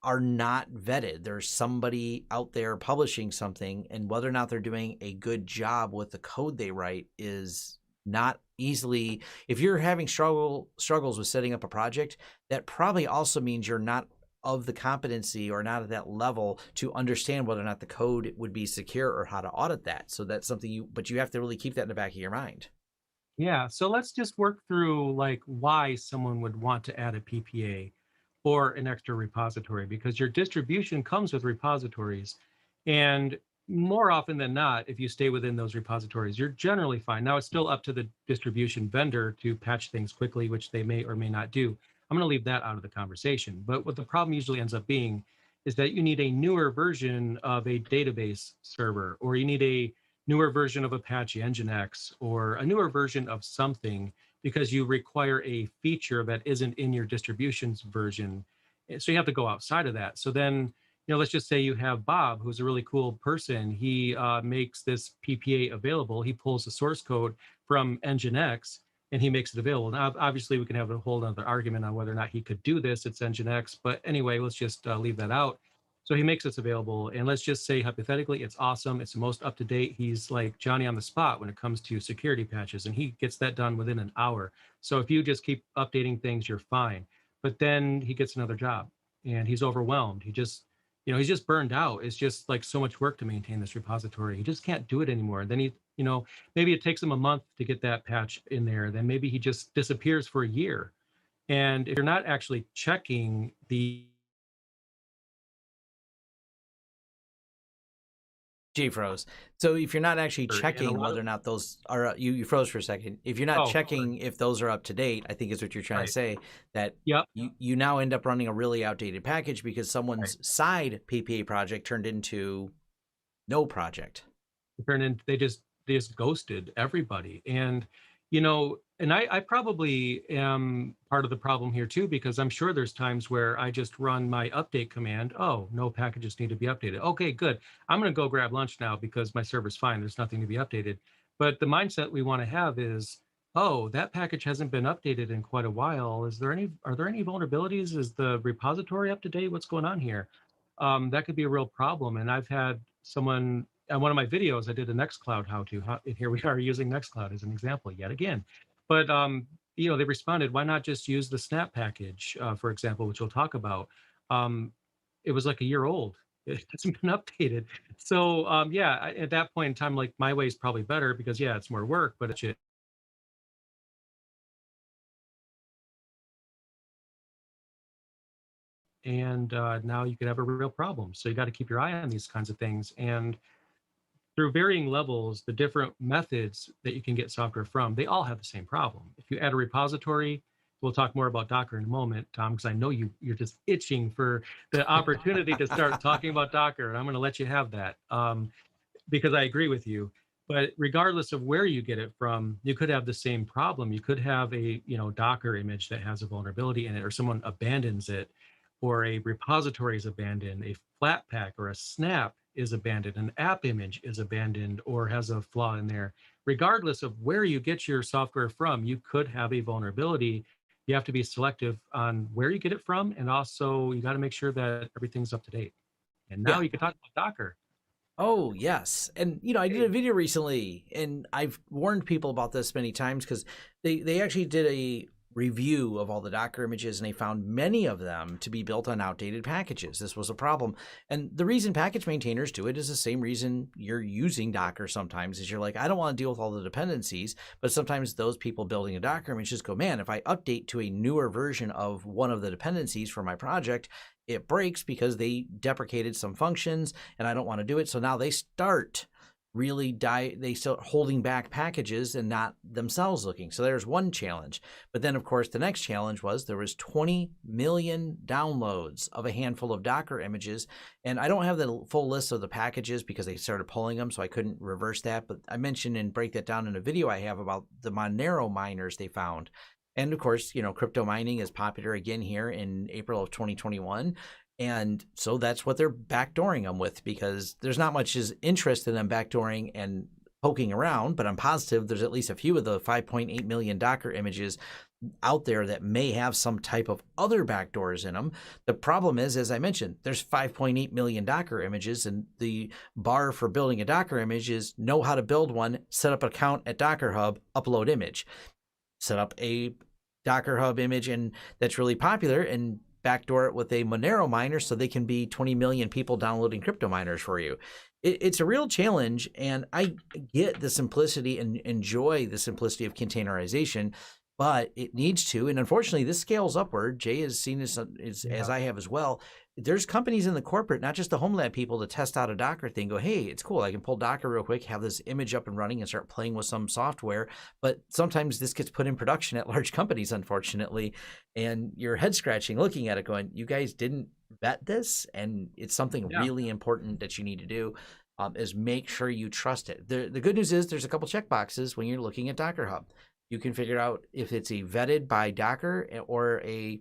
are not vetted. There's somebody out there publishing something, and whether or not they're doing a good job with the code they write is not easily. If you're having struggles with setting up a project, that probably also means you're not of the competency or not at that level to understand whether or not the code would be secure or how to audit that. So that's something but you have to really keep that in the back of your mind. Yeah, so let's just work through like why someone would want to add a PPA or an extra repository because your distribution comes with repositories. And more often than not, if you stay within those repositories, you're generally fine. Now, it's still up to the distribution vendor to patch things quickly, which they may or may not do. I'm going to leave that out of the conversation. But what the problem usually ends up being is that you need a newer version of a database server, or you need a newer version of Apache Nginx, or a newer version of something because you require a feature that isn't in your distributions version. So you have to go outside of that. So then, let's just say you have Bob, who's a really cool person. He makes this PPA available. He pulls the source code from Nginx and he makes it available. Now, obviously, we can have a whole other argument on whether or not he could do this. It's Nginx. But anyway, let's just leave that out. So he makes this available. And let's just say, hypothetically, it's awesome. It's the most up to date. He's like Johnny on the spot when it comes to security patches, and he gets that done within an hour. So if you just keep updating things, you're fine. But then he gets another job and he's overwhelmed. He's just burned out. It's just like so much work to maintain this repository. He just can't do it anymore. And then maybe it takes him a month to get that patch in there. Then maybe he just disappears for a year. And if you're not actually checking the Jay froze. So if you're not actually checking whether or not those are, you froze for a second. If you're not checking if those are up to date, I think is what you're trying to say, that you now end up running a really outdated package because someone's side PPA project turned into no project. They just ghosted everybody. And and I probably am part of the problem here too, because I'm sure there's times where I just run my update command. Oh, no packages need to be updated. Okay, good. I'm going to go grab lunch now because my server's fine. There's nothing to be updated. But the mindset we want to have is, oh, that package hasn't been updated in quite a while. Are there any vulnerabilities? Is the repository up to date? What's going on here? That could be a real problem. And I've had someone on one of my videos, I did a NextCloud how-to. And here we are using NextCloud as an example yet again. But they responded, why not just use the snap package, for example, which we'll talk about. It was like a year old. It hasn't been updated. So at that point in time, like my way is probably better because it's more work, but it's and now you could have a real problem. So you got to keep your eye on these kinds of things. And through varying levels, the different methods that you can get software from, they all have the same problem. If you add a repository, We'll talk more about Docker in a moment, Tom, because I know you're just itching for the opportunity to start talking about Docker, and I'm going to let you have that. Because I agree with you. But regardless of where you get it from, you could have the same problem. You could have a Docker image that has a vulnerability in it, or someone abandons it, or a repository is abandoned, a Flatpak or a snap is abandoned, an app image is abandoned or has a flaw in there. Regardless of where you get your software from, you could have a vulnerability. You have to be selective on where you get it from, and also you got to make sure that everything's up to date. And now Yeah. you can talk about Docker. Oh, yes. And, I did a video recently, and I've warned people about this many times because they actually did a review of all the Docker images, and they found many of them to be built on outdated packages. This was a problem. And the reason package maintainers do it is the same reason you're using Docker sometimes, is you're like, I don't want to deal with all the dependencies, but sometimes those people building a Docker image just go, man, if I update to a newer version of one of the dependencies for my project, it breaks because they deprecated some functions and I don't want to do it. So now they start they start holding back packages and not themselves looking. So there's one challenge. But then, of course, the next challenge was there was 20 million downloads of a handful of Docker images. And I don't have the full list of the packages because they started pulling them, so I couldn't reverse that. But I mentioned and break that down in a video I have about the Monero miners they found. And of course, crypto mining is popular again here in April of 2021. And so that's what they're backdooring them with, because there's not much interest in them backdooring and poking around, but I'm positive there's at least a few of the 5.8 million Docker images out there that may have some type of other backdoors in them. The problem is, as I mentioned, there's 5.8 million Docker images, and the bar for building a Docker image is know how to build one, set up an account at Docker Hub, upload image, set up a Docker Hub image, and that's really popular, and backdoor it with a Monero miner so they can be 20 million people downloading crypto miners for you. It's a real challenge, and I get the simplicity and enjoy the simplicity of containerization, but it needs to, and unfortunately this scales upward. Jay has seen this as I have as well. There's companies in the corporate, not just the Homelab people, to test out a Docker thing, go, hey, it's cool, I can pull Docker real quick, have this image up and running and start playing with some software. But sometimes this gets put in production at large companies, unfortunately, and you're head scratching looking at it going, you guys didn't vet this, and it's something really important that you need to do, is make sure you trust it. The good news is there's a couple checkboxes when you're looking at Docker Hub. You can figure out if it's a vetted by Docker or a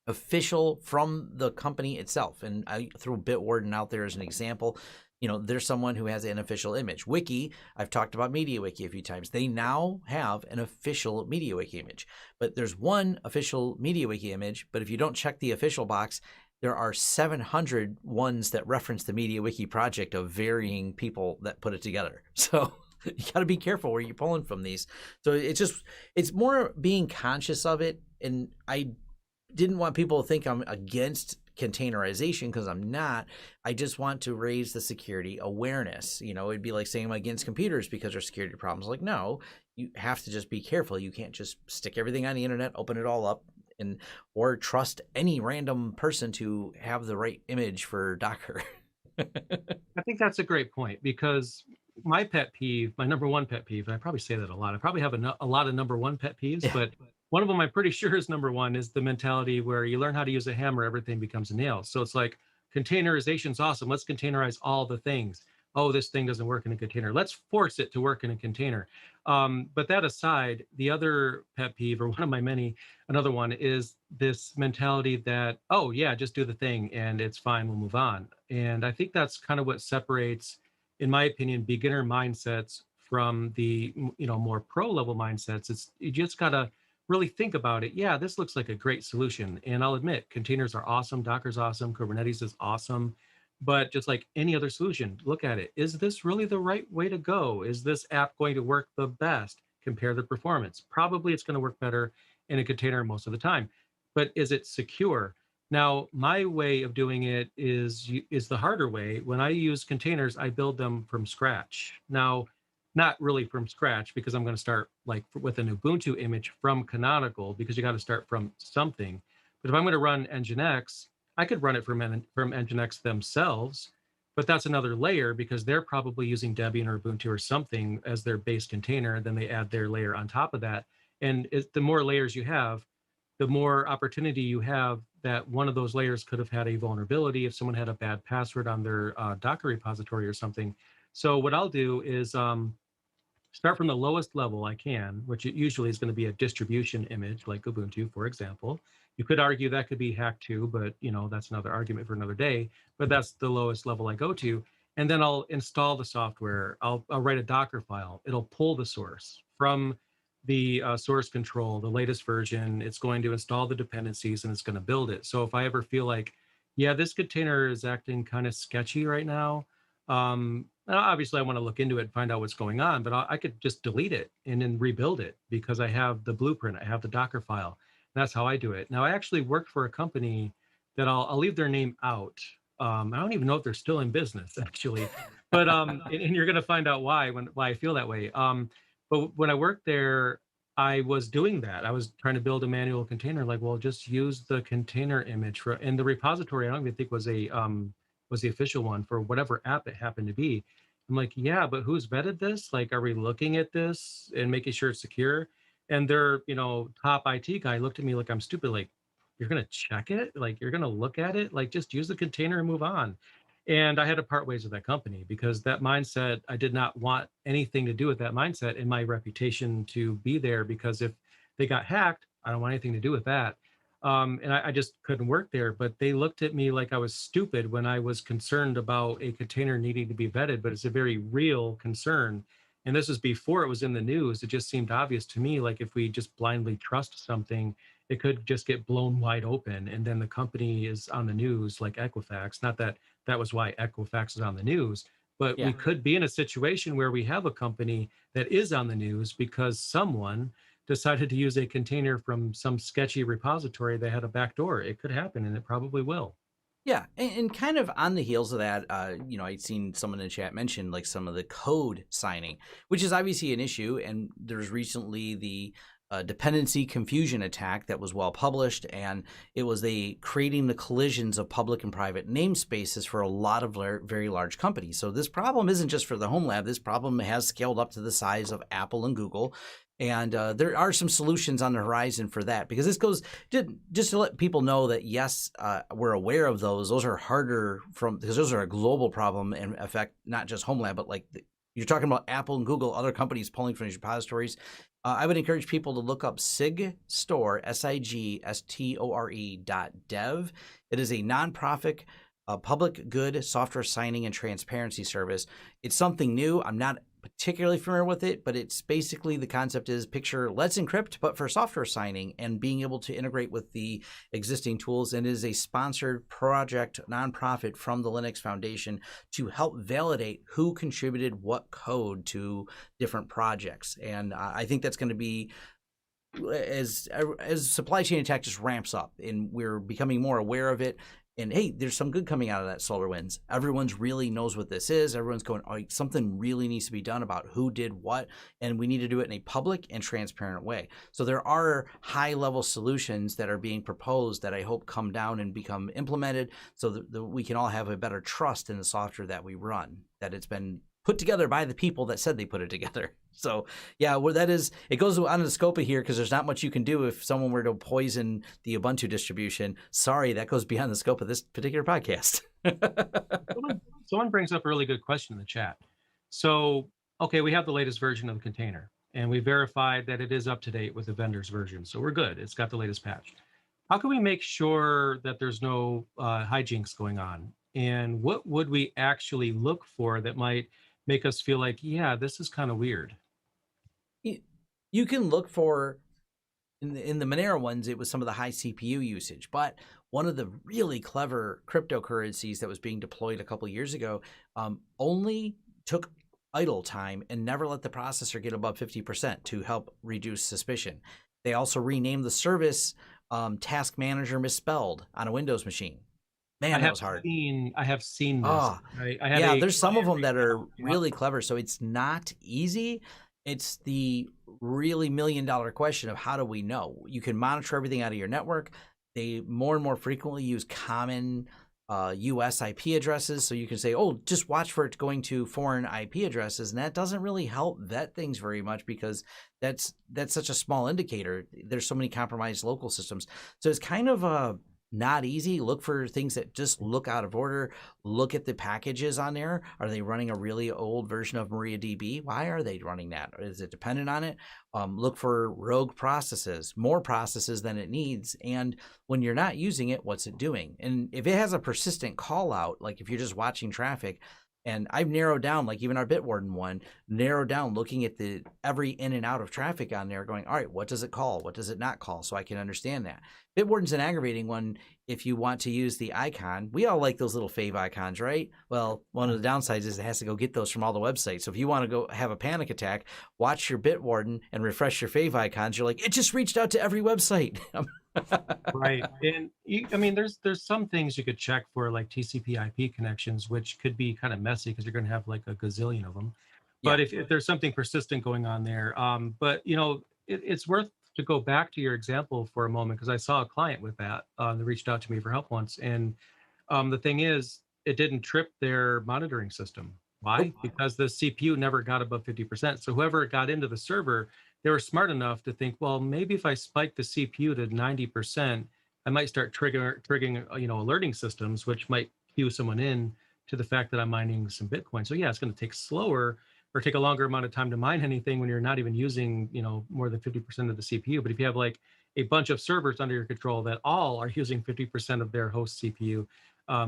official from the company itself. And I threw Bitwarden out there as an example. There's someone who has an official image. Wiki, I've talked about MediaWiki a few times. They now have an official MediaWiki image, but there's one official MediaWiki image. But if you don't check the official box, there are 700 ones that reference the MediaWiki project of varying people that put it together. So you got to be careful where you're pulling from these. So it's more being conscious of it. And I didn't want people to think I'm against containerization, because I'm not. I just want to raise the security awareness. It'd be like saying I'm against computers because there's security problems. Like, no, you have to just be careful. You can't just stick everything on the internet, open it all up, or trust any random person to have the right image for Docker. I think that's a great point, because my pet peeve, my number one pet peeve, and I probably say that a lot. I probably have a lot of number one pet peeves, but one of them I'm pretty sure is number one, is the mentality where you learn how to use a hammer, everything becomes a nail. So it's like, containerization's awesome. Let's containerize all the things. Oh, this thing doesn't work in a container. Let's force it to work in a container. But that aside, the other pet peeve, or one of my many, another one, is this mentality that, oh yeah, just do the thing and it's fine, we'll move on. And I think that's kind of what separates, in my opinion, beginner mindsets from the more pro level mindsets. It's, you just gotta really think about it. Yeah, this looks like a great solution. And I'll admit, containers are awesome, Docker's awesome, Kubernetes is awesome. But just like any other solution, look at it. Is this really the right way to go? Is this app going to work the best? Compare the performance. Probably it's going to work better in a container most of the time. But is it secure? Now, my way of doing it is the harder way. When I use containers, I build them from scratch. Now, not really from scratch, because I'm going to start like with an Ubuntu image from Canonical, because you got to start from something. But if I'm going to run Nginx, I could run it from Nginx themselves, but that's another layer, because they're probably using Debian or Ubuntu or something as their base container. Then they add their layer on top of that. And the more layers you have, the more opportunity you have that one of those layers could have had a vulnerability if someone had a bad password on their Docker repository or something. So what I'll do is start from the lowest level I can, which it usually is going to be a distribution image like Ubuntu, for example. You could argue that could be hacked too, but that's another argument for another day. But that's the lowest level I go to. And then I'll install the software. I'll write a Docker file. It'll pull the source from the source control, the latest version. It's going to install the dependencies and it's going to build it. So if I ever feel like, yeah, this container is acting kind of sketchy right now, obviously I want to look into it and find out what's going on, but I could just delete it and then rebuild it because I have the blueprint, I have the Docker file. That's how I do it. Now I actually worked for a company that I'll leave their name out. I don't even know if they're still in business actually, but and you're going to find out why I feel that way. But when I worked there, I was doing that. I was trying to build a manual container. Like, well, just use the container image for, and the repository I don't even think was the official one for whatever app it happened to be. I'm like, yeah, but who's vetted this? Like, are we looking at this and making sure it's secure? And their, top IT guy looked at me like I'm stupid. Like, you're gonna check it? Like, you're gonna look at it? Like, just use the container and move on. And I had to part ways with that company because that mindset, I did not want anything to do with that mindset and my reputation to be there, because if they got hacked, I don't want anything to do with that. And I just couldn't work there. But they looked at me like I was stupid when I was concerned about a container needing to be vetted, but it's a very real concern. And this was before it was in the news. It just seemed obvious to me, like if we just blindly trust something, it could just get blown wide open. And then the company is on the news like Equifax. Not that that was why Equifax is on the news, but Yeah. we could be in a situation where we have a company that is on the news because someone decided to use a container from some sketchy repository that had a backdoor. It could happen, and it probably will. Yeah, and kind of on the heels of that, I'd seen someone in the chat mention like some of the code signing, which is obviously an issue. And there's recently the dependency confusion attack that was well published, and it was creating the collisions of public and private namespaces for a lot of very large companies. So this problem isn't just for the Homelab. This problem has scaled up to the size of Apple and Google. And there are some solutions on the horizon for that, because this goes just to let people know that, yes, we're aware of those. Those are harder because those are a global problem and affect not just Homelab, but like you're talking about Apple and Google, other companies pulling from these repositories. I would encourage people to look up SIGSTORE, SIGSTORE.dev. It is a nonprofit public good software signing and transparency service. It's something new. I'm not particularly familiar with it, but it's basically, the concept is, picture Let's Encrypt, but for software signing and being able to integrate with the existing tools. And it is a sponsored project, nonprofit from the Linux Foundation to help validate who contributed what code to different projects. And I think that's going to be, as supply chain attack just ramps up and we're becoming more aware of it. And hey, there's some good coming out of that SolarWinds. Everyone's really knows what this is. Everyone's going, oh, something really needs to be done about who did what, and we need to do it in a public and transparent way. So there are high-level solutions that are being proposed that I hope come down and become implemented, so that we can all have a better trust in the software that we run, that it's been put together by the people that said they put it together. So yeah, well, that is, it goes on the scope of here, because there's not much you can do if someone were to poison the Ubuntu distribution. Sorry, that goes beyond the scope of this particular podcast. Someone brings up a really good question in the chat. So, okay, we have the latest version of the container, and we verified that it is up to date with the vendor's version. So we're good. It's got the latest patch. How can we make sure that there's no hijinks going on? And what would we actually look for that might make us feel like, yeah, this is kind of weird? You can look for, in the Monero ones, it was some of the high CPU usage. But one of the really clever cryptocurrencies that was being deployed a couple of years ago only took idle time and never let the processor get above 50% to help reduce suspicion. They also renamed the service Task Manager misspelled on a Windows machine. Man, that was hard. I have seen this. Oh, yeah, there's some of them that are really clever. So it's not easy. It's the really $1 million question of, how do we know? You can monitor everything out of your network. They more and more frequently use common US IP addresses. So you can say, oh, just watch for it going to foreign IP addresses. And that doesn't really help vet things very much because that's such a small indicator. There's so many compromised local systems. So it's kind of not easy. Look for things that just look out of order. Look at the packages on there. Are they running a really old version of MariaDB? Why are they running that? Is it dependent on it? Look for rogue processes, more processes than it needs. And when you're not using it, what's it doing? And if it has a persistent call out, like if you're just watching traffic, and I've narrowed down, like even our Bitwarden one, narrowed down looking at the every in and out of traffic on there going, all right, what does it call? What does it not call? So I can understand that. Bitwarden's an aggravating one if you want to use the icon. We all like those little fave icons, right? Well, one of the downsides is it has to go get those from all the websites. So if you want to go have a panic attack, watch your Bitwarden and refresh your fave icons. You're like, it just reached out to every website. Right. And I mean, there's some things you could check for like TCP/IP connections, which could be kind of messy because you're going to have like a gazillion of them. But Yeah. if there's something persistent going on there, but you know, it's worth to go back to your example for a moment because I saw a client with that that reached out to me for help once, and the thing is, it didn't trip their monitoring system. Why? Nope. Because the CPU never got above 50%. So whoever got into the server, they were smart enough to think, well, maybe if I spike the CPU to 90%, I might start triggering alerting systems, which might cue someone in to the fact that I'm mining some Bitcoin. So yeah, it's going to take slower or take a longer amount of time to mine anything when you're not even using, more than 50% of the CPU. But if you have like a bunch of servers under your control that all are using 50% of their host CPU,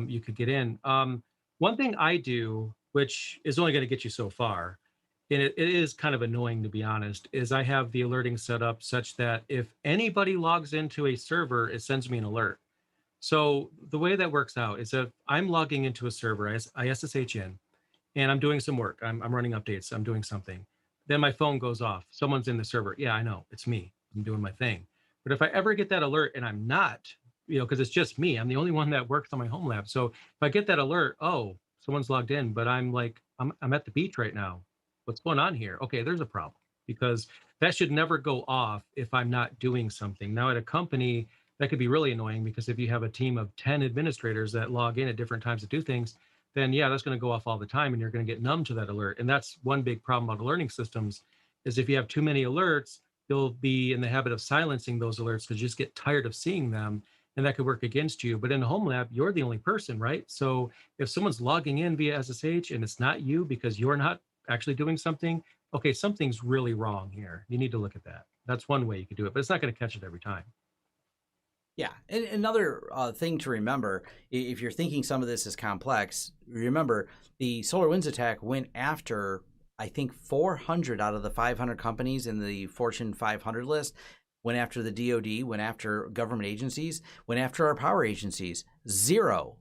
you could get in. One thing I do, which is only going to get you so far, and it is kind of annoying to be honest, is I have the alerting set up such that if anybody logs into a server, it sends me an alert. So the way that works out is if I'm logging into a server, I SSH in, and I'm doing some work. I'm running updates. I'm doing something. Then my phone goes off. Someone's in the server. Yeah, I know. It's me. I'm doing my thing. But if I ever get that alert and I'm not, because it's just me, I'm the only one that works on my Homelab. So if I get that alert, oh, someone's logged in, but I'm like, I'm at the beach right now. What's going on here? Okay, there's a problem because that should never go off if I'm not doing something. Now at a company, that could be really annoying because if you have a team of 10 administrators that log in at different times to do things, then yeah, that's going to go off all the time and you're going to get numb to that alert. And that's one big problem about alerting systems is if you have too many alerts, you'll be in the habit of silencing those alerts because you just get tired of seeing them and that could work against you. But in a Homelab, you're the only person, right? So if someone's logging in via SSH and it's not you because you're not actually doing something, okay, something's really wrong here. You need to look at that. That's one way you could do it, but it's not going to catch it every time. Yeah, and another thing to remember, if you're thinking some of this is complex, remember the SolarWinds attack went after, I think, 400 out of the 500 companies in the Fortune 500 list, went after the DoD, went after government agencies, went after our power agencies. Zero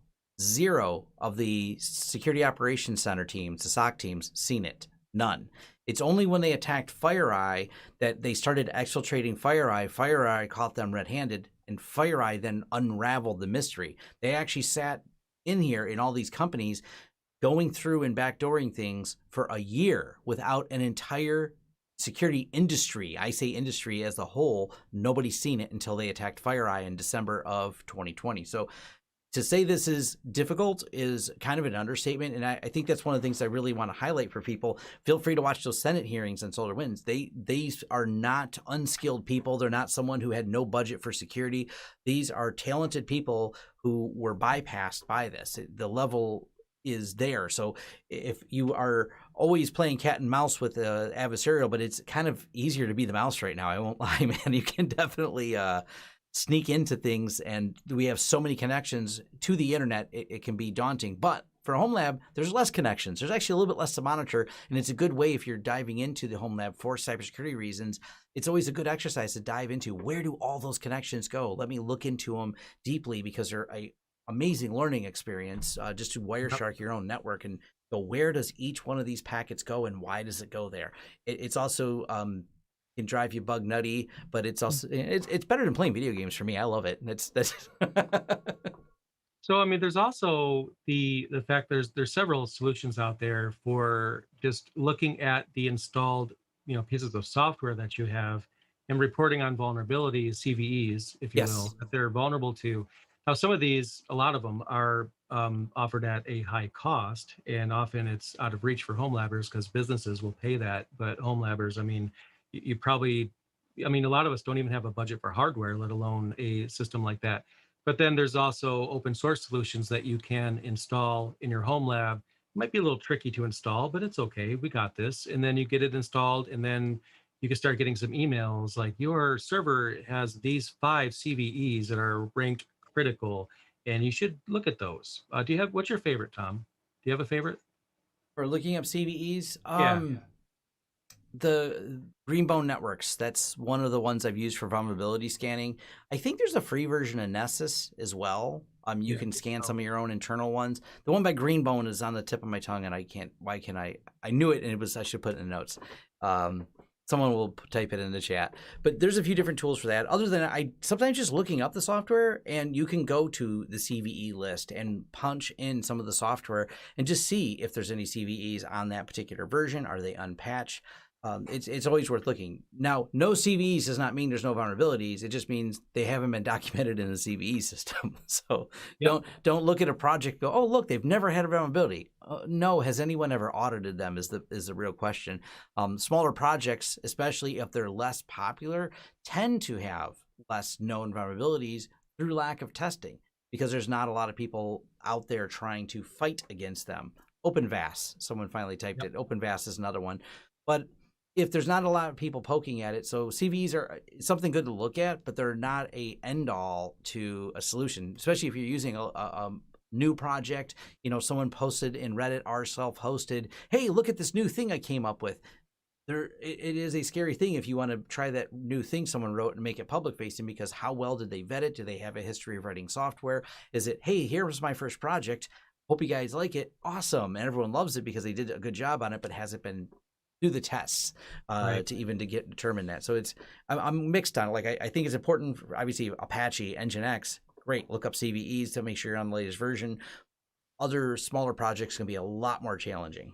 of the Security Operations Center teams, the SOC teams, seen it. None. It's only when they attacked FireEye that they started exfiltrating FireEye. FireEye caught them red-handed, and FireEye then unraveled the mystery. They actually sat in here in all these companies going through and backdooring things for a year without an entire security industry. I say industry as a whole. Nobody's seen it until they attacked FireEye in December of 2020. So to say this is difficult is kind of an understatement. And I think that's one of the things I really want to highlight for people. Feel free to watch those Senate hearings on SolarWinds. These are not unskilled people. They're not someone who had no budget for security. These are talented people who were bypassed by this. The level is there. So if you are always playing cat and mouse with adversarial, but it's kind of easier to be the mouse right now. I won't lie, man. You can definitely sneak into things, and we have so many connections to the internet, it can be daunting. But for Homelab, there's less connections. There's actually a little bit less to monitor, and it's a good way if you're diving into the Homelab for cybersecurity reasons. It's always a good exercise to dive into where do all those connections go. Let me look into them deeply because they're a amazing learning experience just to Wireshark your own network and go, where does each one of these packets go and why does it go there? It's also can drive you bug nutty, but it's also it's better than playing video games for me. I love it. That's So I mean, there's also the fact there's several solutions out there for just looking at the installed pieces of software that you have and reporting on vulnerabilities, CVEs, if you will, yes. that they're vulnerable to. Now, some of these, a lot of them are offered at a high cost, and often it's out of reach for home labbers because businesses will pay that. But home labbers, I mean, you probably, I mean, a lot of us don't even have a budget for hardware, let alone a system like that. But then there's also open source solutions that you can install in your home lab. It might be a little tricky to install, but it's okay. We got this. And then you get it installed, and then you can start getting some emails like your server has these 5 CVEs that are ranked critical, and you should look at those. Do you have, what's your favorite, Tom? Do you have a favorite? For looking up CVEs, Yeah. the Greenbone Networks, that's one of the ones I've used for vulnerability scanning. I think there's a free version of Nessus as well. You Yeah. can scan some of your own internal ones. The one by Greenbone is on the tip of my tongue, and I knew it, and I should put it in the notes. Someone will type it in the chat. But there's a few different tools for that. Other than I sometimes just looking up the software, and you can go to the CVE list and punch in some of the software and just see if there's any CVEs on that particular version. Are they unpatched? It's always worth looking. Now, no CVEs does not mean there's no vulnerabilities. It just means they haven't been documented in the CVE system. So Yep. don't look at a project and go, oh, look, they've never had a vulnerability. No, has anyone ever audited them is the real question. Smaller projects, especially if they're less popular, tend to have less known vulnerabilities through lack of testing because there's not a lot of people out there trying to fight against them. OpenVAS, someone finally typed Yep. it. OpenVAS is another one. But if there's not a lot of people poking at it, so CVEs are something good to look at, but they're not a end all to a solution, especially if you're using a new project. Someone posted in Reddit, r self-hosted, hey, look at this new thing I came up with. It is a scary thing if you want to try that new thing someone wrote and make it public facing, because how well did they vet it? Do they have a history of writing software? Is it, hey, here was my first project, hope you guys like it, awesome, and everyone loves it because they did a good job on it, but has it been do the tests Right. to get determine that? So I'm mixed on it. Like I think it's important for, obviously, Apache, Nginx, great, look up CVEs to make sure you're on the latest version. Other smaller projects can be a lot more challenging.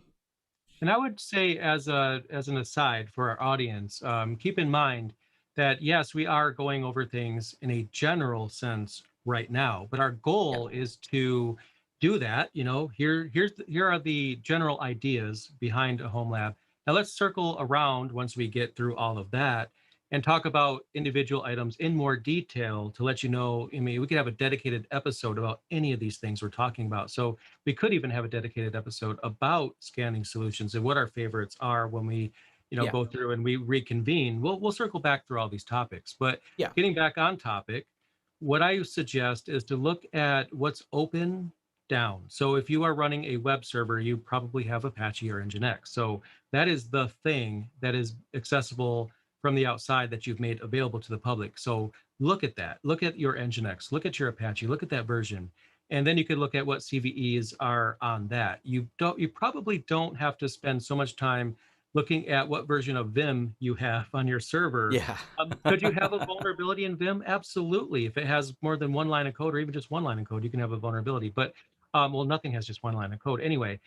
And I would say, as an aside for our audience, keep in mind that yes, we are going over things in a general sense right now, but our Yeah. goal is to do that. Here are the general ideas behind a home lab. Now let's circle around once we get through all of that and talk about individual items in more detail to let you know. I mean, we could have a dedicated episode about any of these things we're talking about. So we could even have a dedicated episode about scanning solutions and what our favorites are when we, Yeah. go through and we reconvene. We'll circle back through all these topics. But Yeah. getting back on topic, what I suggest is to look at what's open down. So if you are running a web server, you probably have Apache or Nginx. So that is the thing that is accessible from the outside that you've made available to the public. So look at that. Look at your Nginx. Look at your Apache. Look at that version. And then you could look at what CVEs are on that. You probably don't have to spend so much time looking at what version of Vim you have on your server. Yeah. Could you have a vulnerability in Vim? Absolutely. If it has more than one line of code or even just one line of code, you can have a vulnerability. But well, nothing has just one line of code. Anyway,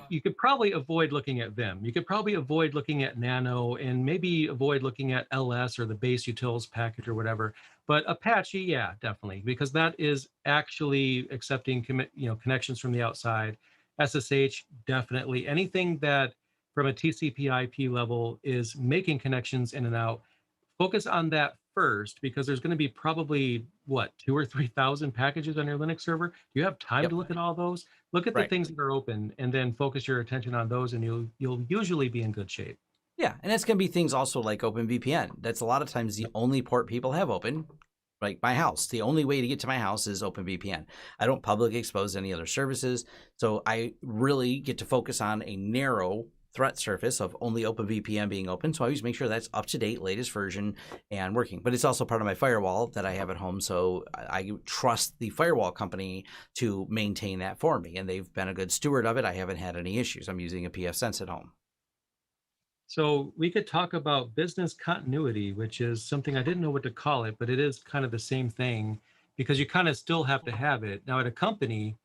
you could probably avoid looking at Vim. You could probably avoid looking at Nano and maybe avoid looking at LS or the base utils package or whatever. But Apache, yeah, definitely, because that is actually accepting connections from the outside. SSH, definitely. Anything that from a TCP/IP level is making connections in and out. Focus on that first, because there's going to be probably what 2,000 or 3,000 packages on your Linux server. Do you have time Yep. to look at all those? Look at the Right. things that are open, and then focus your attention on those, and you'll usually be in good shape. Yeah, and it's going to be things also like OpenVPN. That's a lot of times the only port people have open. Like my house, the only way to get to my house is OpenVPN. I don't publicly expose any other services, so I really get to focus on a narrow threat surface of only OpenVPN being open. So I always make sure that's up to date, latest version, and working. But it's also part of my firewall that I have at home, so I trust the firewall company to maintain that for me, and they've been a good steward of it. I haven't had any issues. I'm using a pfSense at home. So we could talk about business continuity, which is something I didn't know what to call it, but it is kind of the same thing because you kind of still have to have it. Now at a company,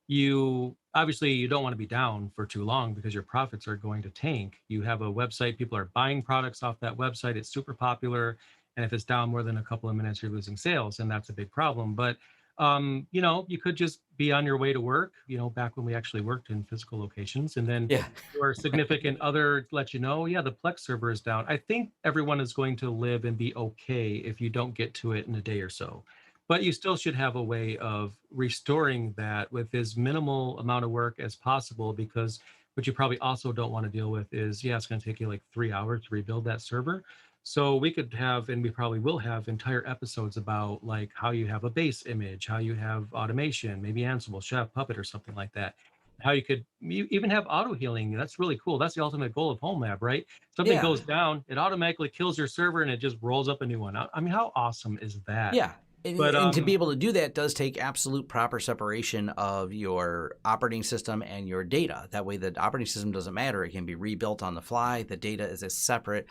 you obviously you don't want to be down for too long because your profits are going to tank. You have a website, people are buying products off that website, it's super popular. And if it's down more than a couple of minutes, you're losing sales, and that's a big problem. But You could just be on your way to work, back when we actually worked in physical locations, and then Yeah. your significant other let you know, yeah, the Plex server is down. I think everyone is going to live and be okay if you don't get to it in a day or so. But you still should have a way of restoring that with as minimal amount of work as possible, because what you probably also don't want to deal with is, yeah, it's going to take you like 3 hours to rebuild that server. So we could have, and we probably will have, entire episodes about like how you have a base image, how you have automation, maybe Ansible, Chef, Puppet, or something like that. How you even have auto healing. That's really cool. That's the ultimate goal of Homelab, right? Something Yeah. goes down, it automatically kills your server and it just rolls up a new one. I mean, how awesome is that? Yeah. And, But and to be able to do that does take absolute proper separation of your operating system and your data. That way, the operating system doesn't matter. It can be rebuilt on the fly. The data is a separate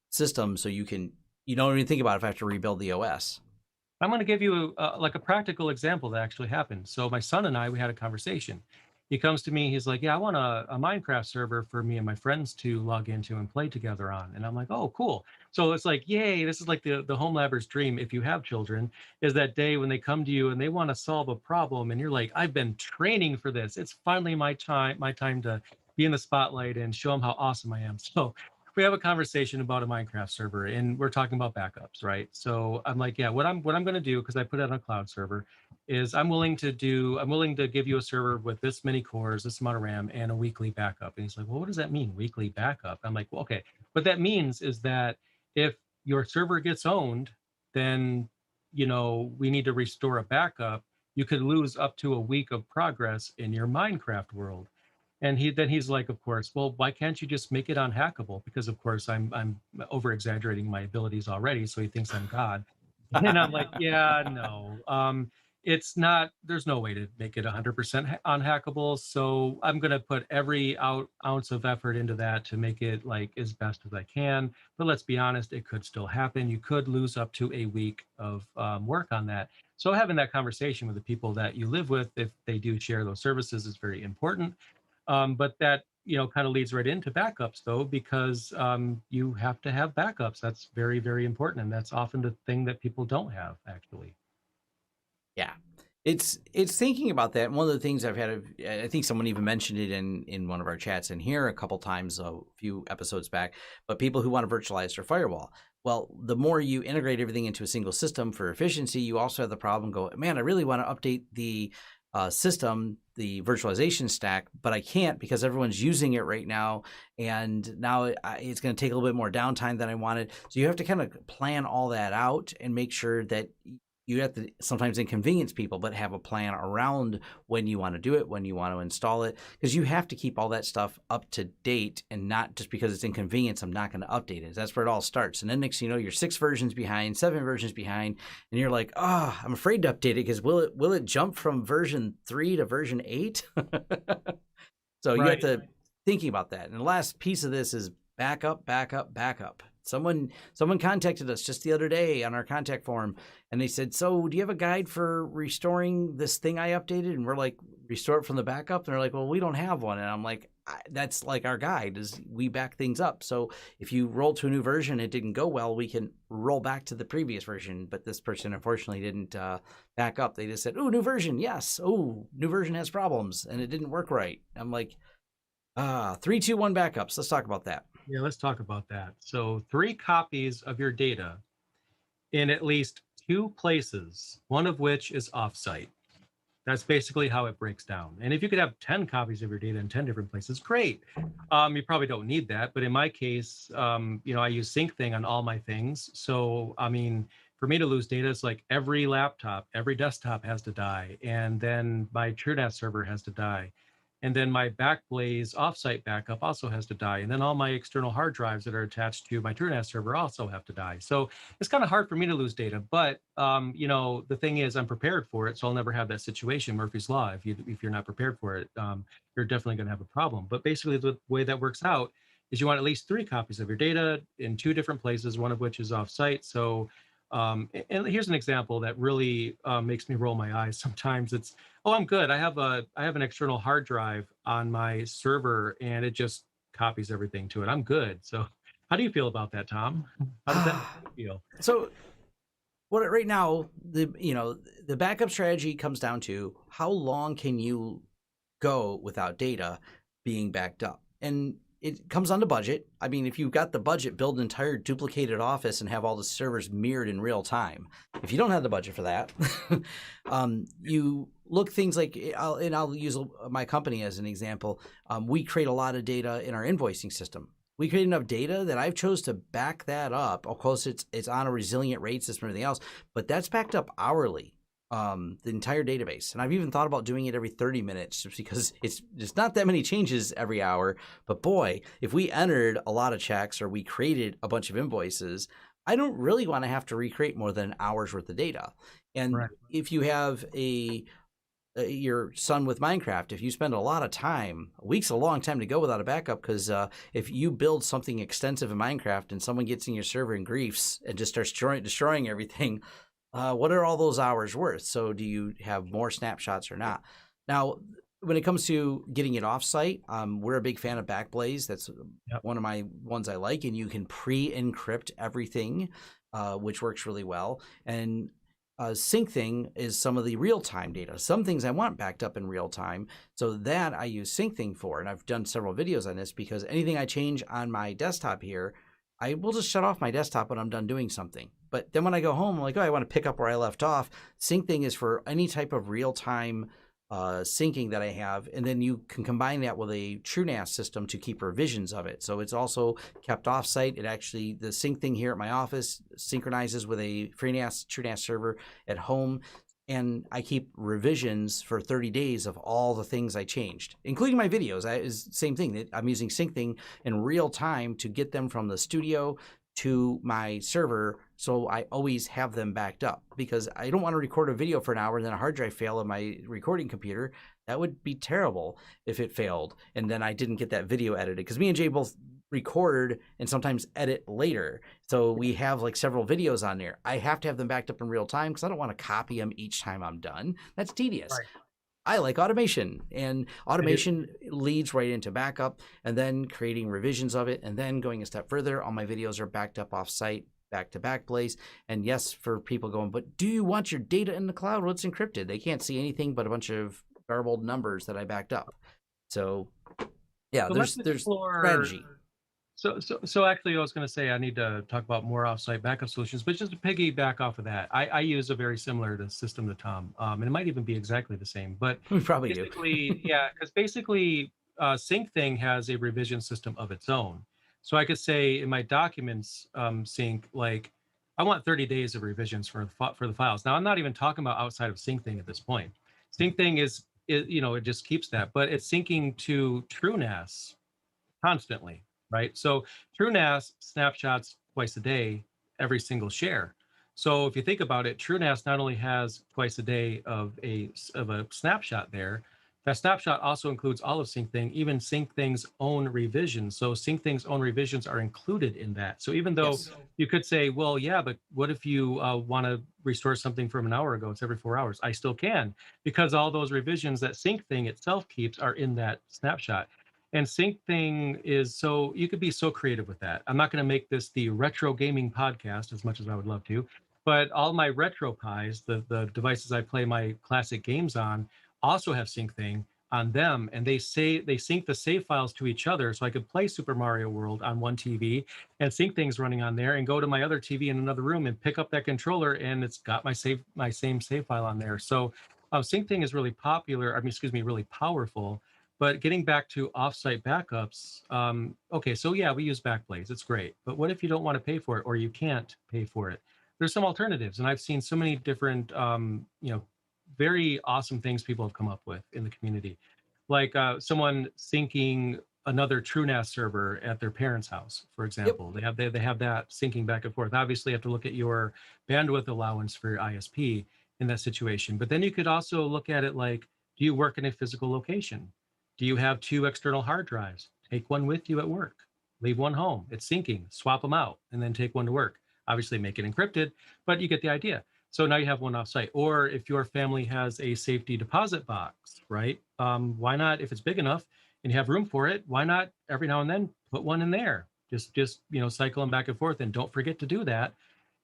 system, so you don't even think about it if I have to rebuild the OS. I'm going to give you like a practical example that actually happened. So my son and I, we had a conversation. He comes to me, he's like, yeah, I want a Minecraft server for me and my friends to log into and play together on. And I'm like, oh, cool. So it's like, yay, this is like the home labber's dream, if you have children, is that day when they come to you and they want to solve a problem. And you're like, I've been training for this. It's finally my time to be in the spotlight and show them how awesome I am. So we have a conversation about a Minecraft server, and we're talking about backups, right? So I'm like, yeah, what I'm going to do, because I put it on a cloud server, is I'm willing to give you a server with this many cores, this amount of RAM, and a weekly backup. And he's like, well, what does that mean, weekly backup? I'm like, well, okay, what that means is that if your server gets owned, then we need to restore a backup. You could lose up to a week of progress in your Minecraft world. And he's like, of course, well, why can't you just make it unhackable? Because of course I'm over exaggerating my abilities already, so he thinks I'm God. And I'm like, yeah, no, it's not. There's no way to make it 100% unhackable. So I'm gonna put every ounce of effort into that to make it like as best as I can. But let's be honest, it could still happen. You could lose up to a week of work on that. So having that conversation with the people that you live with, if they do share those services, is very important. But that kind of leads right into backups, though, because you have to have backups. That's very, very important, and that's often the thing that people don't have, actually. Yeah. It's thinking about that. And one of the things I think someone even mentioned it in one of our chats in here a couple times a few episodes back, but people who want to virtualize their firewall. Well, the more you integrate everything into a single system for efficiency, you also have the problem go, man, I really want to update the system, the virtualization stack, but I can't because everyone's using it right now. And now it's going to take a little bit more downtime than I wanted. So you have to kind of plan all that out and make sure that you have to sometimes inconvenience people, but have a plan around when you want to do it, when you want to install it, because you have to keep all that stuff up to date, and not just because it's inconvenience, I'm not going to update it. That's where it all starts. And then next thing you know, you're 6 versions behind, 7 versions behind, and you're like, oh, I'm afraid to update it because will it jump from version 3 to version 8? So you have to thinking about that. And the last piece of this is backup, backup, backup. Someone contacted us just the other day on our contact form, and they said, so do you have a guide for restoring this thing I updated? And we're like, restore it from the backup? And they're like, well, we don't have one. And I'm like, that's like our guide, is we back things up. So if you roll to a new version, it didn't go well, we can roll back to the previous version. But this person unfortunately didn't back up. They just said, oh, new version, yes. Oh, new version has problems, and it didn't work right. I'm like, 3, 2, 1 backups. Let's talk about that. Yeah, let's talk about that. So 3 copies of your data in at least 2 places, one of which is offsite. That's basically how it breaks down. And if you could have 10 copies of your data in 10 different places, great. You probably don't need that. But in my case, I use SyncThing on all my things. So, I mean, for me to lose data, it's like every laptop, every desktop has to die. And then my TrueNAS server has to die. And then my Backblaze offsite backup also has to die. And then all my external hard drives that are attached to my TrueNAS server also have to die. So it's kind of hard for me to lose data. But the thing is, I'm prepared for it, so I'll never have that situation. Murphy's Law. If you're not prepared for it, you're definitely going to have a problem. But basically, the way that works out is you want at least 3 copies of your data in 2 different places, one of which is offsite. So and here's an example that really makes me roll my eyes. Sometimes it's, oh, I'm good. I have an external hard drive on my server, and it just copies everything to it. I'm good. So how do you feel about that, Tom? How does that make you feel? So What right now, the backup strategy comes down to how long can you go without data being backed up, and it comes on to budget. I mean, if you've got the budget, build an entire duplicated office and have all the servers mirrored in real time. If you don't have the budget for that, you look things like, I'll use my company as an example. We create a lot of data in our invoicing system. We create enough data that I've chose to back that up. Of course, it's on a resilient rate system and everything else, but that's backed up hourly, the entire database. And I've even thought about doing it every 30 minutes just because it's not that many changes every hour. But boy, if we entered a lot of checks or we created a bunch of invoices, I don't really want to have to recreate more than an hour's worth of data. And Right. if you have your son with Minecraft, if you spend a lot of time, a week's a long time to go without a backup, because if you build something extensive in Minecraft and someone gets in your server and griefs and just starts destroying everything, what are all those hours worth? So do you have more snapshots or not? Now, when it comes to getting it offsite, we're a big fan of Backblaze. That's one of my ones I like, and you can pre-encrypt everything, which works really well. And SyncThing is some of the real-time data. Some things I want backed up in real time, so that I use SyncThing for. And I've done several videos on this because anything I change on my desktop here, I will just shut off my desktop when I'm done doing something. But then when I go home, I'm like, oh, I want to pick up where I left off. SyncThing is for any type of real-time syncing that I have, and then you can combine that with a TrueNAS system to keep revisions of it. So it's also kept offsite. It actually, the SyncThing here at my office synchronizes with a TrueNAS server at home, and I keep revisions for 30 days of all the things I changed, including my videos. Is same thing. I'm using SyncThing in real time to get them from the studio to my server, so I always have them backed up, because I don't want to record a video for an hour and then a hard drive fail on my recording computer. That would be terrible if it failed and then I didn't get that video edited, because me and Jay both record and sometimes edit later. So we have like several videos on there. I have to have them backed up in real time because I don't want to copy them each time I'm done. That's tedious. Right. I like automation, and automation leads right into backup and then creating revisions of it. And then going a step further, all my videos are backed up off site, back to Backblaze. And yes, for people going, but do you want your data in the cloud? Well, it's encrypted. They can't see anything but a bunch of garbled numbers that I backed up. So yeah, So there's strategy. So actually, I was going to say I need to talk about more offsite backup solutions, but just to piggyback off of that, I use a very similar system to Tom, and it might even be exactly the same. But We probably do. basically, yeah, because basically, SyncThing has a revision system of its own. So I could say in my documents sync, like, I want 30 days of revisions for the files. Now, I'm not even talking about outside of SyncThing at this point. SyncThing it just keeps that, but it's syncing to TrueNAS constantly, right? So TrueNAS snapshots twice a day, every single share. So if you think about it, TrueNAS not only has twice a day of a snapshot there, that snapshot also includes all of SyncThing, even SyncThing's own revisions. So SyncThing's own revisions are included in that. So even though you could say, well, yeah, but what if you want to restore something from an hour ago? It's every 4 hours. I still can, because all those revisions that SyncThing itself keeps are in that snapshot. And SyncThing is so, you could be so creative with that. I'm not going to make this the retro gaming podcast as much as I would love to, but all my RetroPies, the devices I play my classic games on, also have SyncThing on them, and they sync the save files to each other. So I could play Super Mario World on one TV and SyncThing's running on there, and go to my other TV in another room and pick up that controller, and it's got my same save file on there. So SyncThing is really popular. I mean, excuse me, really powerful. But getting back to offsite backups, okay, so yeah, we use Backblaze. It's great. But what if you don't want to pay for it, or you can't pay for it? There's some alternatives, and I've seen so many different, very awesome things people have come up with in the community, like someone syncing another TrueNAS server at their parents' house, for example. They have that syncing back and forth. Obviously, you have to look at your bandwidth allowance for your ISP in that situation. But then you could also look at it like, do you work in a physical location? Do you have 2 external hard drives? Take one with you at work. Leave one home. It's syncing. Swap them out, and then take one to work. Obviously, make it encrypted, but you get the idea. So now you have one offsite. Or if your family has a safety deposit box, right? Why not, if it's big enough and you have room for it, why not every now and then put one in there? Just cycle them back and forth, and don't forget to do that.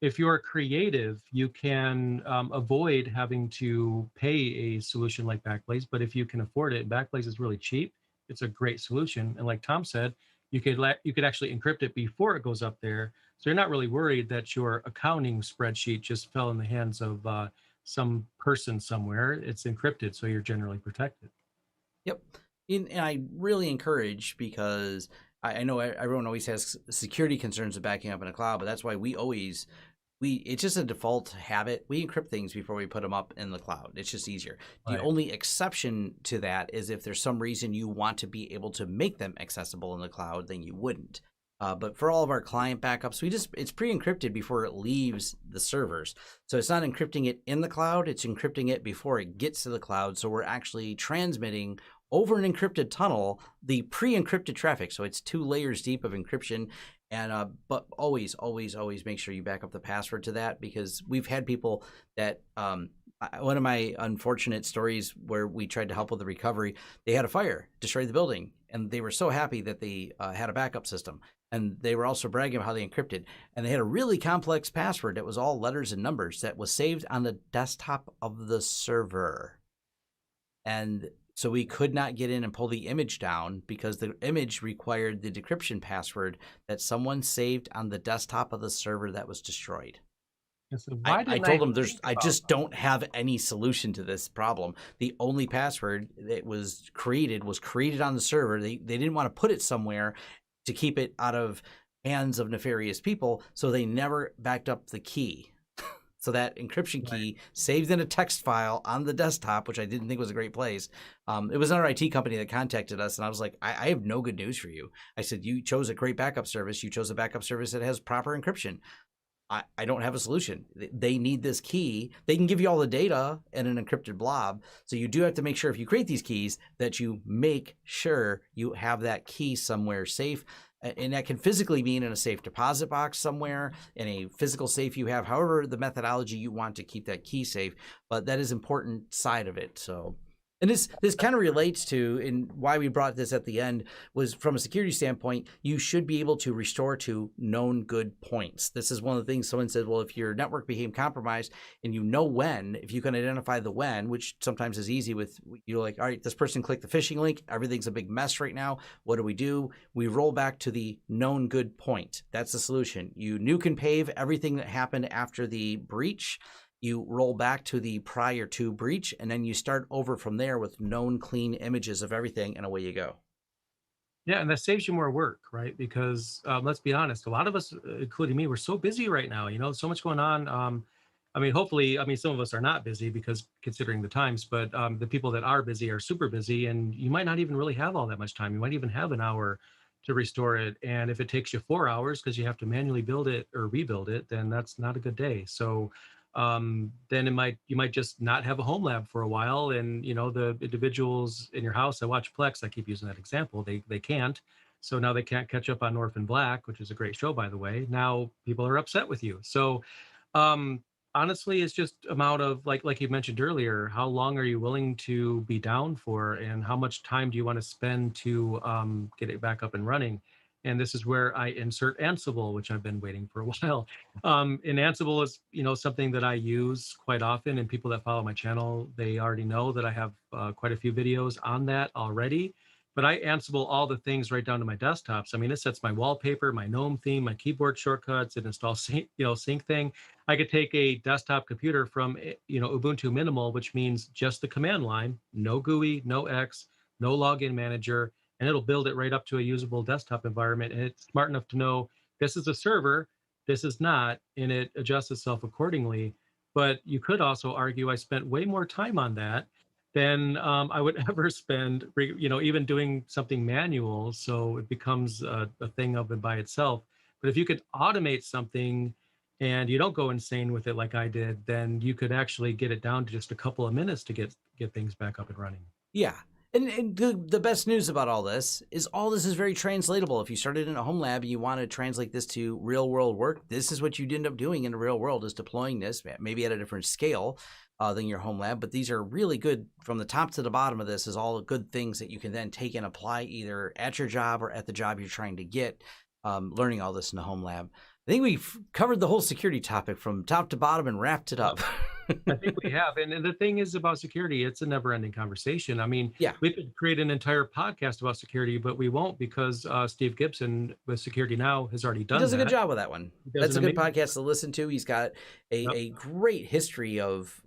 if you're creative, you can avoid having to pay a solution like Backblaze. But if you can afford it, Backblaze is really cheap. It's a great solution. And like Tom said, you could actually encrypt it before it goes up there. So you're not really worried that your accounting spreadsheet just fell in the hands of some person somewhere. It's encrypted, so you're generally protected. Yep. And I really encourage, because I know everyone always has security concerns of backing up in a cloud, but that's why it's just a default habit. We encrypt things before we put them up in the cloud. It's just easier. The Right. only exception to that is if there's some reason you want to be able to make them accessible in the cloud, then you wouldn't. But for all of our client backups, it's pre-encrypted before it leaves the servers. So it's not encrypting it in the cloud, it's encrypting it before it gets to the cloud. So we're actually transmitting over an encrypted tunnel the pre-encrypted traffic. So it's 2 layers deep of encryption. And but always make sure you back up the password to that, because we've had people that one of my unfortunate stories where we tried to help with the recovery, they had a fire, destroyed the building, and they were so happy that they had a backup system. And they were also bragging about how they encrypted. And they had a really complex password that was all letters and numbers that was saved on the desktop of the server. And so we could not get in and pull the image down because the image required the decryption password that someone saved on the desktop of the server that was destroyed. And so why I didn't told them think I about just don't have any solution to this problem. The only password that was created on the server. They didn't want to put it somewhere to keep it out of hands of nefarious people, so they never backed up the key. So that encryption key saved in a text file on the desktop, which I didn't think was a great place. It was another IT company that contacted us, and I was like, I have no good news for you. I said, you chose a great backup service. You chose a backup service that has proper encryption. I don't have a solution. They need this key. They can give you all the data in an encrypted blob. So you do have to make sure if you create these keys that you make sure you have that key somewhere safe. And that can physically mean in a safe deposit box somewhere, in a physical safe you have, however the methodology you want to keep that key safe. But that is important side of it. So, and this kind of relates to, and why we brought this at the end was from a security standpoint, you should be able to restore to known good points. This is one of the things someone said, well, if your network became compromised and you know when, if you can identify the when, which sometimes is easy with, you're like, all right, this person clicked the phishing link. Everything's a big mess right now. What do? We roll back to the known good point. That's the solution. You nuke and pave everything that happened after the breach. You roll back to the prior to breach, and then you start over from there with known clean images of everything, and away you go. Yeah, and that saves you more work, right? Because let's be honest, a lot of us, including me, we're so busy right now. So much going on. I mean, hopefully, some of us are not busy because considering the times, but the people that are busy are super busy, and you might not even really have all that much time. You might even have an hour to restore it, and if it takes you 4 hours because you have to manually build it or rebuild it, then that's not a good day. So then you might just not have a home lab for a while, and the individuals in your house that watch Plex, I keep using that example, they can't. So now they can't catch up on Orphan Black, which is a great show, by the way. Now people are upset with you. So um honestly, it's just amount of, like you mentioned earlier, how long are you willing to be down for, and how much time do you want to spend to get it back up and running. And this is where I insert Ansible, which I've been waiting for a while. And Ansible is, something that I use quite often, and people that follow my channel, they already know that I have quite a few videos on that already. But I Ansible all the things right down to my desktops. I mean, it sets my wallpaper, my GNOME theme, my keyboard shortcuts, it installs sync thing. I could take a desktop computer from Ubuntu Minimal, which means just the command line, no GUI, no X, no login manager, and it'll build it right up to a usable desktop environment. And it's smart enough to know this is a server, this is not, and it adjusts itself accordingly. But you could also argue I spent way more time on that than I would ever spend, even doing something manual. So it becomes a thing of it by itself. But if you could automate something and you don't go insane with it like I did, then you could actually get it down to just a couple of minutes to get things back up and running. Yeah. And the best news about all this is very translatable. If you started in a home lab and you want to translate this to real world work, this is what you'd end up doing in the real world, is deploying this, maybe at a different scale than your home lab. But these are really good, from the top to the bottom of this is all good things that you can then take and apply either at your job or at the job you're trying to get, learning all this in the home lab. I think we've covered the whole security topic from top to bottom and wrapped it up. I think we have. And the thing is about security, it's a never-ending conversation. I mean, Yeah. we could create an entire podcast about security, but we won't because Steve Gibson with Security Now has already done He does that. a good job with that one. That's a good podcast to listen to. He's got a great history of,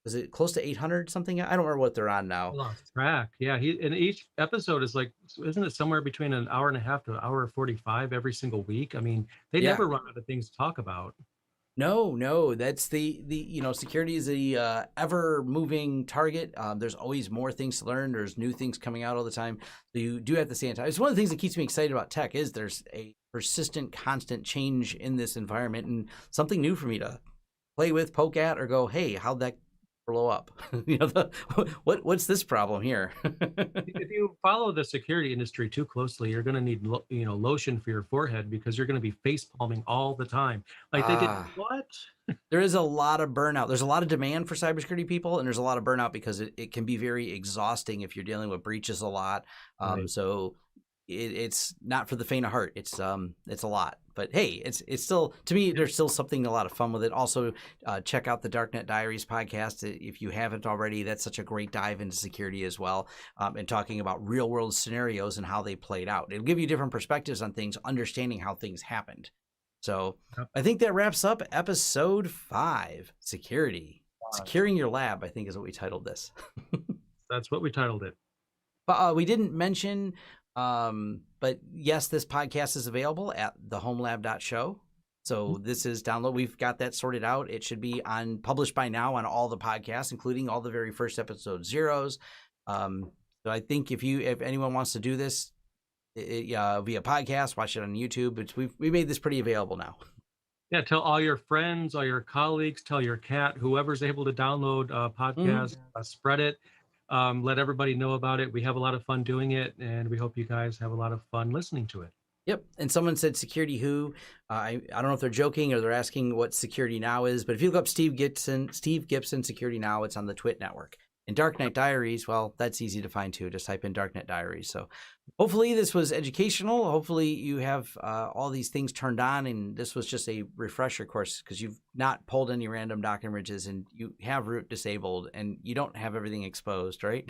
is it close to 800 something? I don't remember what they're on now. I lost track. Yeah, and each episode is like, isn't it somewhere between an hour and a half to an hour 45 every single week? I mean, they never run out of things to talk about. No, that's the security is a ever moving target. There's always more things to learn. There's new things coming out all the time. So you do have to stay on top. It's one of the things that keeps me excited about tech is there's a persistent, constant change in this environment and something new for me to play with, poke at, or go, hey, how'd that blow up? What's this problem here? If you follow the security industry too closely, you're going to need lotion for your forehead because you're going to be face palming all the time. Like they did what? There is a lot of burnout. There's a lot of demand for cybersecurity people, and there's a lot of burnout because it can be very exhausting if you're dealing with breaches a lot. Right. So it's not for the faint of heart. It's a lot, but hey, it's still, to me, there's still something, a lot of fun with it. Also, check out the Darknet Diaries podcast if you haven't already. That's such a great dive into security as well, and talking about real world scenarios and how they played out. It'll give you different perspectives on things, understanding how things happened. So I think that wraps up episode 5, security. Securing your lab, I think, is what we titled this. That's what we titled it. But we didn't mention, but yes, this podcast is available at thehomelab.show. So this is download. We've got that sorted out. It should be published by now on all the podcasts, including all the very first episode zeros. So I think if anyone wants to do this via podcast, watch it on YouTube. We made this pretty available now. Yeah, tell all your friends, all your colleagues, tell your cat, whoever's able to download a podcast, spread it. Let everybody know about it. We have a lot of fun doing it, and we hope you guys have a lot of fun listening to it. Yep. And someone said security who? I don't know if they're joking or they're asking what Security Now is, but if you look up Steve Gibson Security Now, it's on the Twit network. And Darknet Diaries, well, that's easy to find too. Just type in Darknet Diaries. So hopefully this was educational. Hopefully you have all these things turned on, and this was just a refresher course because you've not pulled any random document images and you have root disabled and you don't have everything exposed, right?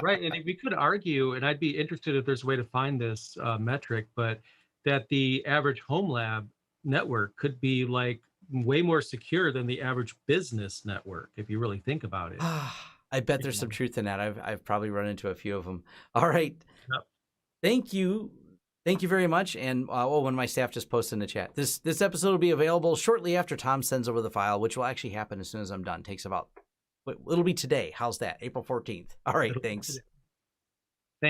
Right. And we could argue, and I'd be interested if there's a way to find this metric, but that the average home lab network could be like way more secure than the average business network, if you really think about it. I bet there's some truth in that. I've probably run into a few of them. All right. Yep. Thank you very much. And one of my staff just posted in the chat. This episode will be available shortly after Tom sends over the file, which will actually happen as soon as I'm done. It'll be today. How's that? April 14th. All right. Thanks.